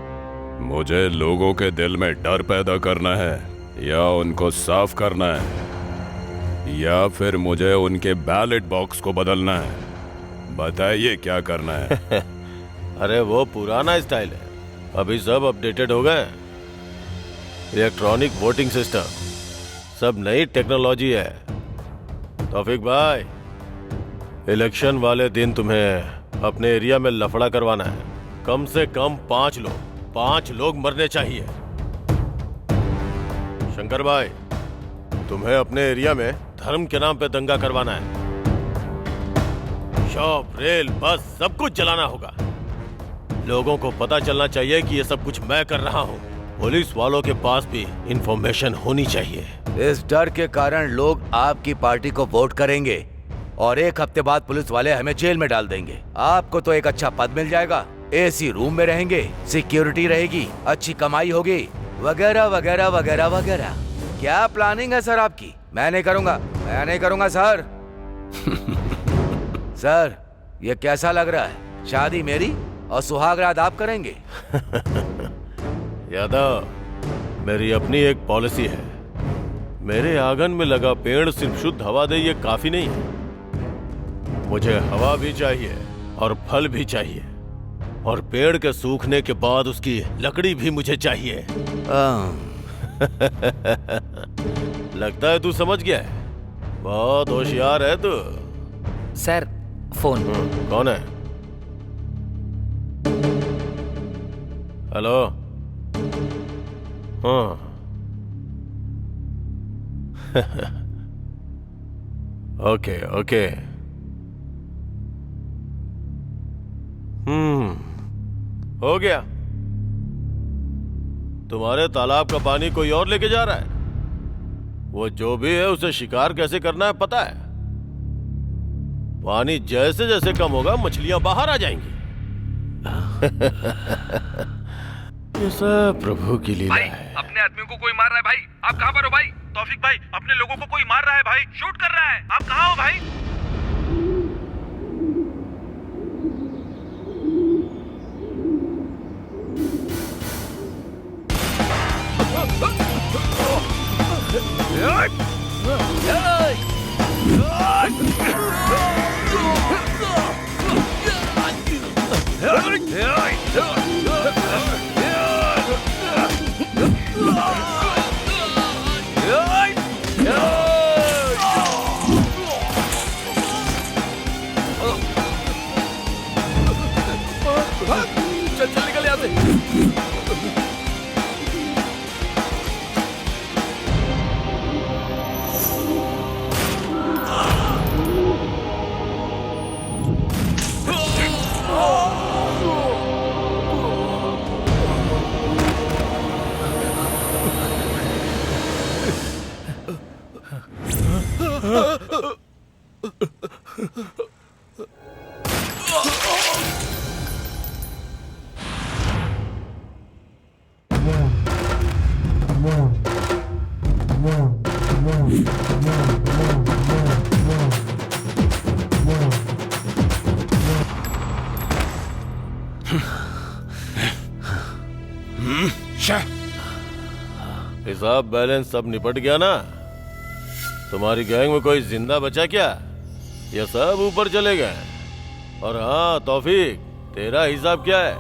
मुझे लोगों के दिल में डर पैदा करना है या उनको साफ करना है या फिर मुझे उनके बैलेट बॉक्स को बदलना है? बताइए क्या करना है? अरे वो पुराना स्टाइल है, अभी सब अपडेटेड हो गए। इलेक्ट्रॉनिक वोटिंग सिस्टम, सब नई टेक्नोलॉजी है। तौफीक भाई, इलेक्शन वाले दिन तुम्हें अपने एरिया में लफड़ा करवाना है। कम से कम 5 लोग मरने चाहिए। शंकर भाई, तुम्हें अपने एरिया में धर्म के नाम पे दंगा करवाना है। शॉप, रेल, बस सब कुछ जलाना होगा। लोगों को पता चलना चाहिए कि ये सब कुछ मैं कर रहा हूँ। पुलिस वालों के पास भी इंफॉर्मेशन होनी चाहिए। इस डर के कारण लोग आपकी पार्टी को वोट करेंगे और 1 हफ्ते बाद पुलिस वाले हमें जेल में डाल देंगे। आपको तो एक अच्छा पद मिल जाएगा, एसी रूम में रहेंगे, सिक्योरिटी रहेगी, अच्छी कमाई होगी, वगैरह वगैरह वगैरह वगैरह। क्या प्लानिंग है सर आपकी? मैं नहीं करूंगा सर। सर, ये कैसा लग रहा है? शादी मेरी और सुहागरात आप करेंगे? यादव, मेरी अपनी एक पॉलिसी है। मेरे आंगन में लगा पेड़ सिर्फ शुद्ध हवा दे ये काफी नहीं है। मुझे हवा भी चाहिए और फल भी चाहिए, और पेड़ के सूखने के बाद उसकी लकड़ी भी मुझे चाहिए। लगता है तू समझ गया है। बहुत होशियार है तू। Sir, phone. कौन है? हेलो। हाँ। Okay okay. हो गया। तुम्हारे तालाब का पानी कोई और लेके जा रहा है। वो जो भी है उसे शिकार कैसे करना है पता है। पानी जैसे जैसे कम होगा मछलियां बाहर आ जाएंगी। ये सब प्रभु की लीला है। अपने आदमियों को कोई मार रहा है भाई। आप कहाँ पर हो भाई? तौफीक भाई, अपने लोगों को कोई मार रहा है भाई, शूट कर रहा है। आप कहाँ हो भाई? चल निकल यहाँ से। हिसाब बैलेंस सब निपट गया ना? तुम्हारी गैंग में कोई जिंदा बचा क्या? ये सब ऊपर चले गए? और हाँ तौफीक, तेरा हिसाब क्या है?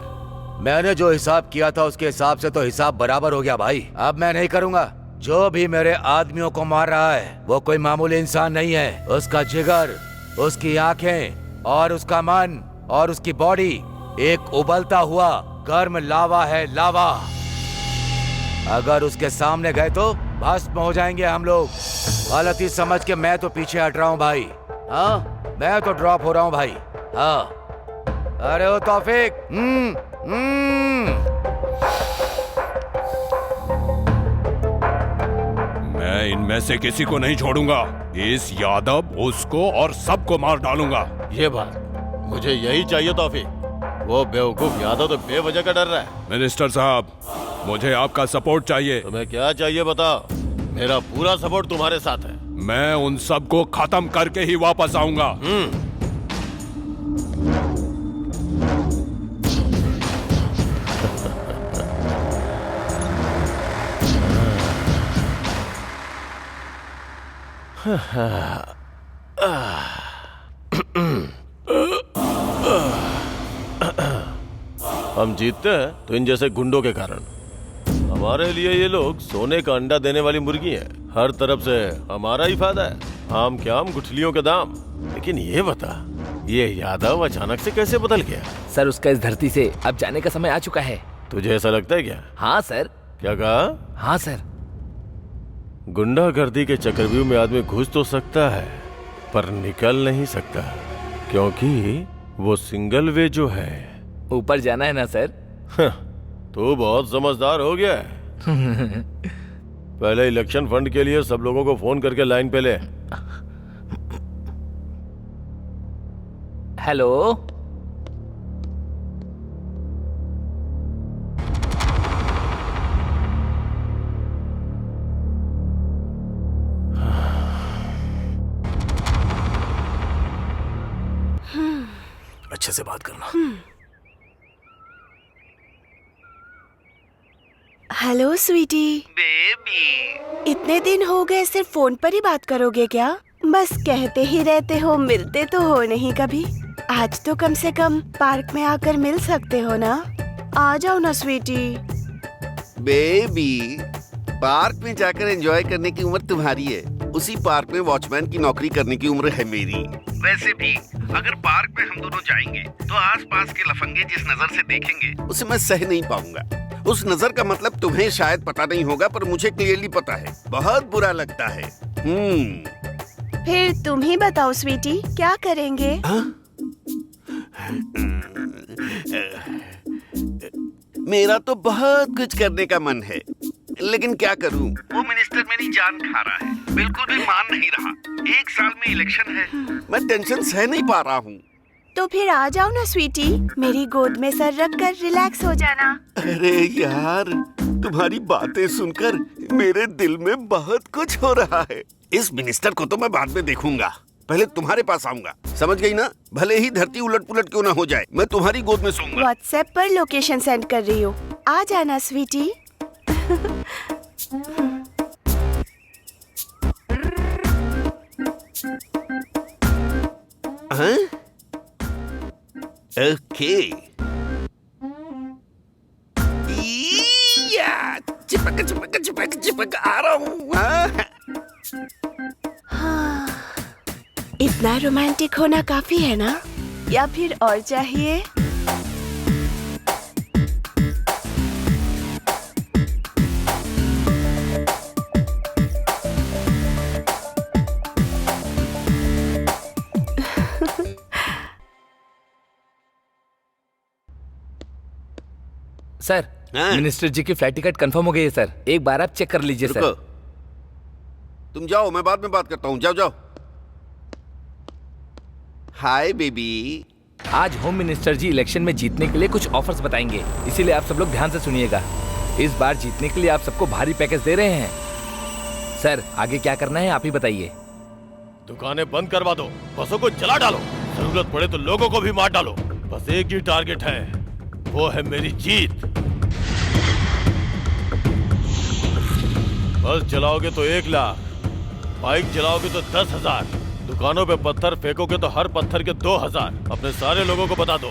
मैंने जो हिसाब किया था उसके हिसाब से तो हिसाब बराबर हो गया भाई। अब मैं नहीं करूंगा। जो भी मेरे आदमियों को मार रहा है वो कोई मामूली इंसान नहीं है। उसका जिगर, उसकी आंखें और उसका मन और उसकी बॉडी एक उबलता हुआ गर्म लावा है, लावा। अगर उसके सामने गए तो भस्म हो जाएंगे हम लोग। गलती समझ के मैं तो पीछे हट रहा हूँ भाई। हाँ, मैं तो ड्रॉप हो रहा हूँ भाई। हाँ, अरे ओ तौफीक। मैं इनमें से किसी को नहीं छोड़ूंगा। इस यादव, उसको और सबको मार डालूंगा। ये बात मुझे यही चाहिए तौफीक। वो बेवकूफ यादव तो बेवजह का डर रहा है। मिनिस्टर साहब, मुझे आपका सपोर्ट चाहिए। तुम्हें क्या चाहिए बताओ। मेरा पूरा सपोर्ट तुम्हारे साथ है। मैं उन सबको खत्म करके ही वापस आऊंगा। हम जीतते हैं तो इन जैसे गुंडों के कारण। हमारे लिए ये लोग सोने का अंडा देने वाली मुर्गी हैं। हर तरफ से हमारा ही फायदा है। आम के आम, गुठलियों के दाम। लेकिन ये बता, ये यादव अचानक से कैसे बदल गया? सर, उसका इस धरती से अब जाने का समय आ चुका है। तुझे ऐसा लगता है क्या? हाँ सर। क्या कहा? हाँ सर। गुंडागर्दी के चक्रव्यूह में आदमी घुस तो सकता है पर निकल नहीं सकता, क्योंकि वो सिंगल वे जो है। ऊपर जाना है ना सर? तू बहुत समझदार हो गया है। पहले इलेक्शन फंड के लिए सब लोगों को फोन करके लाइन पे ले। हेलो, अच्छे से बात करना। हेलो स्वीटी। बेबी, इतने दिन हो गए, सिर्फ फोन पर ही बात करोगे क्या? बस कहते ही रहते हो, मिलते तो हो नहीं कभी। आज तो कम से कम पार्क में आकर मिल सकते हो ना? आ जाओ ना स्वीटी। बेबी, पार्क में जाकर एंजॉय करने की उम्र तुम्हारी है, उसी पार्क में वॉचमैन की नौकरी करने की उम्र है मेरी। वैसे भी अगर पार्क में हम दोनों जाएंगे तो आसपास के लफंगे जिस नजर से देखेंगे उसे मैं सह नहीं पाऊंगा। उस नजर का मतलब तुम्हें शायद पता नहीं होगा, पर मुझे क्लियरली पता है। बहुत बुरा लगता है। फिर तुम ही बताओ स्वीटी, क्या करेंगे? मेरा तो बहुत कुछ करने का मन है, लेकिन क्या करूं? वो मिनिस्टर मेरी जान खा रहा है, बिल्कुल भी मान नहीं रहा। 1 साल में इलेक्शन है। मैं टेंशन सह नहीं पा रहा हूँ। तो फिर आ जाओ ना स्वीटी, मेरी गोद में सर रख कर रिलैक्स हो जाना। अरे यार, तुम्हारी बातें सुनकर मेरे दिल में बहुत कुछ हो रहा है। इस मिनिस्टर को तो मैं बाद में देखूंगा, पहले तुम्हारे पास आऊंगा। समझ गई ना? भले ही धरती उलट पुलट क्यों ना हो जाए, मैं तुम्हारी गोद में सोऊंगा। व्हाट्सएप पर लोकेशन सेंड कर रही हूँ, आ जाना स्वीटी। ओके। चिपक चिपक चिपक चिपक आ रहा हूँ। हाँ, इतना रोमांटिक होना काफी है ना, या फिर और चाहिए? सर, मिनिस्टर जी की फ्लाइट टिकट कंफर्म हो गई है सर। एक बार आप चेक कर लीजिए सर। तुम जाओ, मैं बाद में बात करता हूँ। जाओ जाओ। Hi baby. आज होम मिनिस्टर जी इलेक्शन में जीतने के लिए कुछ ऑफर्स बताएंगे, इसीलिए आप सब लोग ध्यान से सुनिएगा। इस बार जीतने के लिए आप सबको भारी पैकेज दे रहे हैं। सर, आगे क्या करना है आप ही बताइए। दुकानें बंद करवा दो, बसों को जला डालो, जरूरत पड़े तो लोगों को भी मार डालो। बस एक ही टारगेट है, वो है मेरी जीत। बस जलाओगे तो 1 लाख, बाइक जलाओगे तो 10,000, दुकानों पे पत्थर फेंकोगे तो हर पत्थर के 2,000। अपने सारे लोगों को बता दो,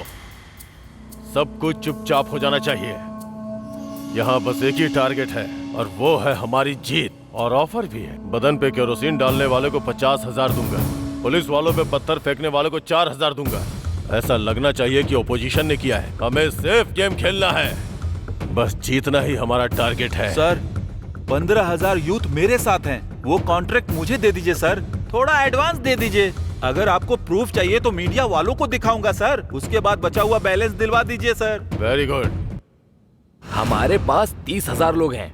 सब कुछ चुपचाप हो जाना चाहिए। यहाँ बस एक ही टारगेट है और वो है हमारी जीत। और ऑफर भी है, बदन पे केरोसिन डालने वाले को 50,000 दूंगा, पुलिस वालों पे पत्थर फेंकने वाले को 4,000 दूंगा। ऐसा लगना चाहिए कि ओपोजिशन ने किया है। हमें सेफ गेम खेलना है, बस जीतना ही हमारा टारगेट है। सर, 15,000 यूथ मेरे साथ हैं। वो कॉन्ट्रैक्ट मुझे दे दीजिए सर, थोड़ा एडवांस दे दीजिए। अगर आपको प्रूफ चाहिए तो मीडिया वालों को दिखाऊंगा सर, उसके बाद बचा हुआ बैलेंस दिलवा दीजिए सर। Very good. हमारे पास 30,000 लोग हैं।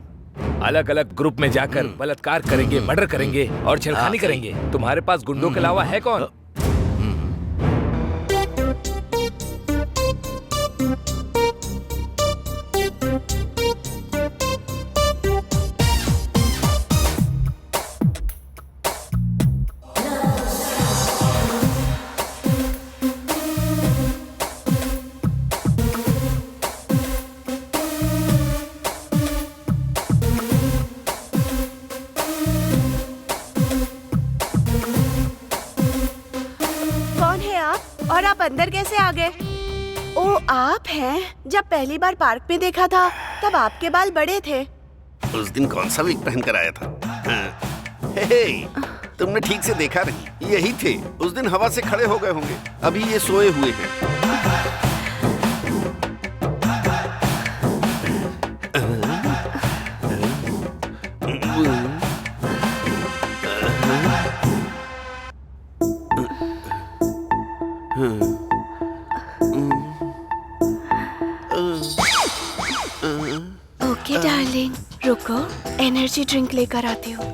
अलग अलग ग्रुप में जाकर बलात्कार करेंगे, मर्डर करेंगे और छेड़खानी करेंगे। तुम्हारे पास गुंडों के अलावा है कौन? कौन है आप? और आप अंदर कैसे आ गए? ओ, आप हैं। जब पहली बार पार्क में देखा था तब आपके बाल बड़े थे। उस दिन कौन सा विग पहन कर आया था? हाँ। हे, तुमने ठीक से देखा नहीं, यही थे। उस दिन हवा से खड़े हो गए होंगे, अभी ये सोए हुए हैं। ओके डार्लिंग, रुको, एनर्जी ड्रिंक लेकर आती हूँ।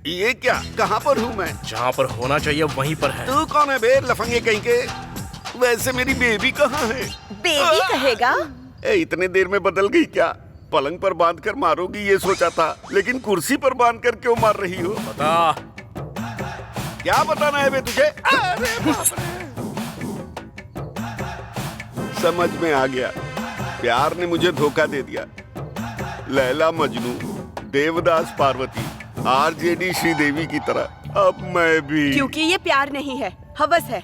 ये क्या? कहाँ पर हूँ मैं? जहाँ पर होना चाहिए वहीं पर है। तू कौन है बे, लफंगे कहीं के? वैसे मेरी बेबी कहाँ है? बेबी कहेगा? इतने देर में बदल गई क्या? पलंग पर बांध कर मारोगी ये सोचा था, लेकिन कुर्सी पर बांध कर क्यों मार रही हो? बता। क्या बताना है बे तुझे? अरे बाप रे। समझ में आ गया, प्यार ने मुझे धोखा दे दिया। लैला मजनू, देवदास पार्वती, आरजेडी श्रीदेवी की तरह अब मैं भी। क्योंकि ये प्यार नहीं है, हवस है।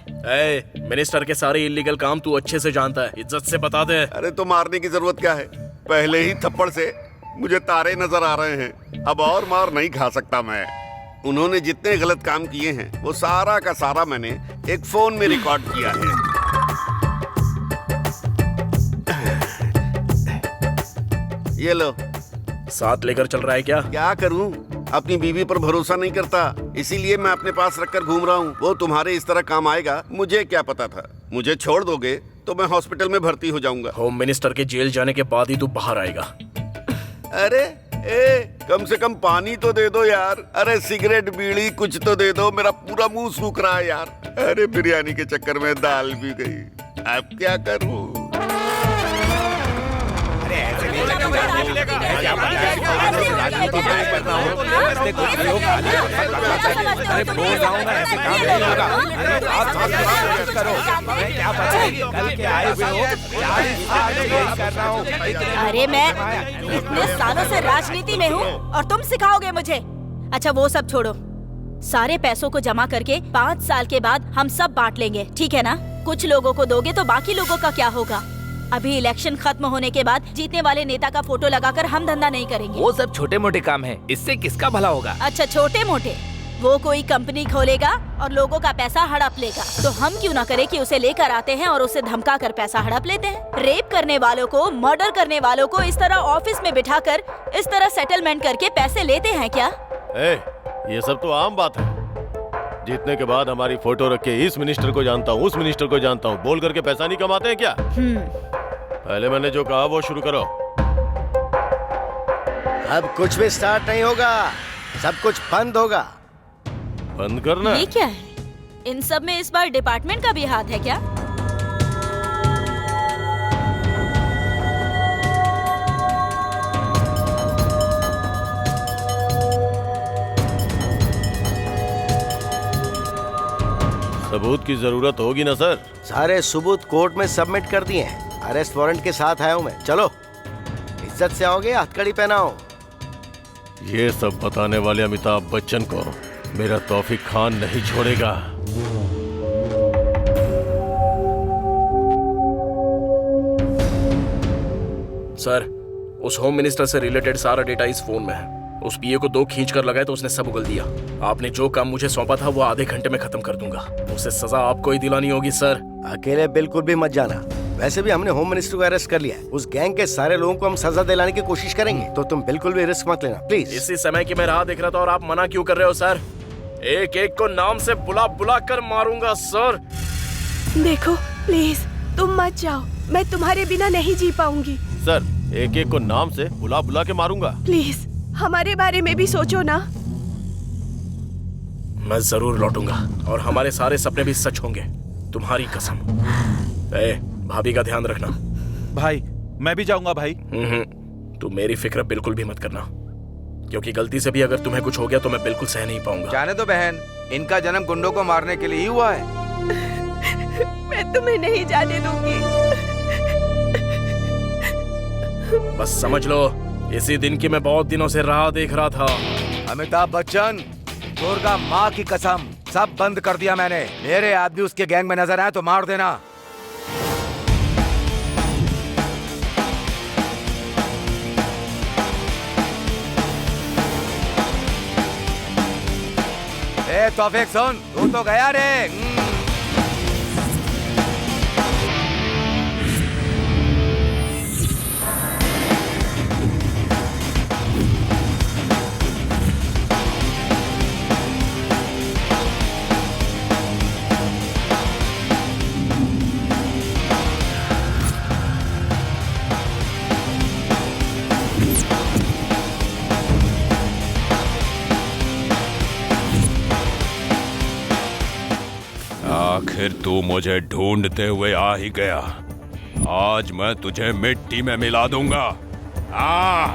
मिनिस्टर के सारे इलीगल काम तू अच्छे से जानता है, इज्जत से बता दे। अरे तो मारने की जरूरत क्या है? पहले ही थप्पड़ से मुझे तारे नजर आ रहे हैं, अब और मार नहीं खा सकता मैं। उन्होंने जितने गलत काम किए हैं वो सारा का सारा मैंने एक फोन में रिकॉर्ड किया है। ये लो। साथ लेकर चल रहा है क्या? क्या करूं, अपनी बीवी पर भरोसा नहीं करता, इसीलिए मैं अपने पास रखकर घूम रहा हूँ। वो तुम्हारे इस तरह काम आएगा मुझे क्या पता था। मुझे छोड़ दोगे तो मैं हॉस्पिटल में भर्ती हो जाऊंगा। होम मिनिस्टर के जेल जाने के बाद ही तू बाहर आएगा। अरे कम से कम पानी तो दे दो यार। अरे सिगरेट बीड़ी कुछ तो दे दो, मेरा पूरा मुंह सूख रहा है यार। अरे बिरयानी के चक्कर में दाल भी गई, अब क्या करूं? अरे मैं इतने सालों से राजनीति में हूँ और तुम सिखाओगे मुझे? अच्छा वो सब छोड़ो, सारे पैसों को जमा करके 5 साल के बाद हम सब बांट लेंगे, ठीक है ना? कुछ लोगों को दोगे तो बाकी लोगों का क्या होगा? अभी इलेक्शन खत्म होने के बाद जीतने वाले नेता का फोटो लगाकर हम धंधा नहीं करेंगे। वो सब छोटे मोटे काम हैं, इससे किसका भला होगा? अच्छा छोटे मोटे, वो कोई कंपनी खोलेगा और लोगों का पैसा हड़प लेगा, तो हम क्यों ना करें कि उसे लेकर आते हैं और उसे धमका कर पैसा हड़प लेते हैं। रेप करने वालों को, मर्डर करने वालों को इस तरह ऑफिस में बिठाकर इस तरह सेटलमेंट करके पैसे लेते हैं क्या? ये सब तो आम बात है। जीतने के बाद हमारी फोटो रख के इस मिनिस्टर को जानता हूँ, उस मिनिस्टर को जानता हूँ बोल करके पैसा नहीं कमाते हैं क्या? पहले मैंने जो कहा वो शुरू करो। अब कुछ भी स्टार्ट नहीं होगा, सब कुछ बंद होगा। बंद करना? ये क्या है? इन सब में इस बार डिपार्टमेंट का भी हाथ है क्या? सबूत की जरूरत होगी ना सर? सारे सबूत कोर्ट में सबमिट कर दिए हैं। अरेस्ट वारंट के साथ आया हूँ मैं। चलो, इज्जत से आओगे, हथकड़ी पहनाओ। ये सब बताने वाले अमिताभ बच्चन को मेरा तौफीक खान नहीं छोड़ेगा। सर, उस होम मिनिस्टर से रिलेटेड सारा डेटा इस फोन में है। उस पीए को 2 खींच कर लगाए तो उसने सब उगल दिया। आपने जो काम मुझे सौंपा था वो आधे घंटे में खत्म कर दूंगा। उसे सजा आपको ही दिलानी होगी सर। अकेले बिल्कुल भी मत जाना। वैसे भी हमने होम मिनिस्टर को अरेस्ट कर लिया है। उस गैंग के सारे लोगों को हम सजा दिलाने की कोशिश करेंगे, तो तुम बिल्कुल भी रिस्क मत लेना प्लीज। इसी समय की मैं राह देख रहा था और आप मना क्यों कर रहे हो सर? एक एक को नाम से बुला बुला कर मारूंगा सर। देखो प्लीज, तुम मत जाओ, मैं तुम्हारे बिना नहीं जी पाऊंगी। सर, एक एक को नाम से बुला बुला के मारूंगा। प्लीज हमारे बारे में भी सोचो ना। मैं जरूर लौटूंगा और हमारे सारे सपने भी सच होंगे, तुम्हारी कसम। भाभी का ध्यान रखना। भाई, मैं भी जाऊंगा भाई। तू मेरी फिक्र बिल्कुल भी मत करना, क्योंकि गलती से भी अगर तुम्हें कुछ हो गया तो मैं बिल्कुल सह नहीं पाऊंगा। जाने दो बहन, इनका जन्म गुंडों को मारने के लिए ही हुआ है। मैं तुम्हें नहीं जाने दूंगी। बस समझ लो, इसी दिन की मैं बहुत दिनों से राह देख रहा था। अमिताभ बच्चन, दुर्गा माँ की कसम, सब बंद कर दिया मैंने। मेरे आदमी उसके गैंग में नजर आए तो मार देना। ए तौफीक सुन, तू तो गया रे। आखिर तू मुझे ढूंढते हुए आ ही गया। आज मैं तुझे मिट्टी में मिला दूंगा। आ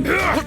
हाँ?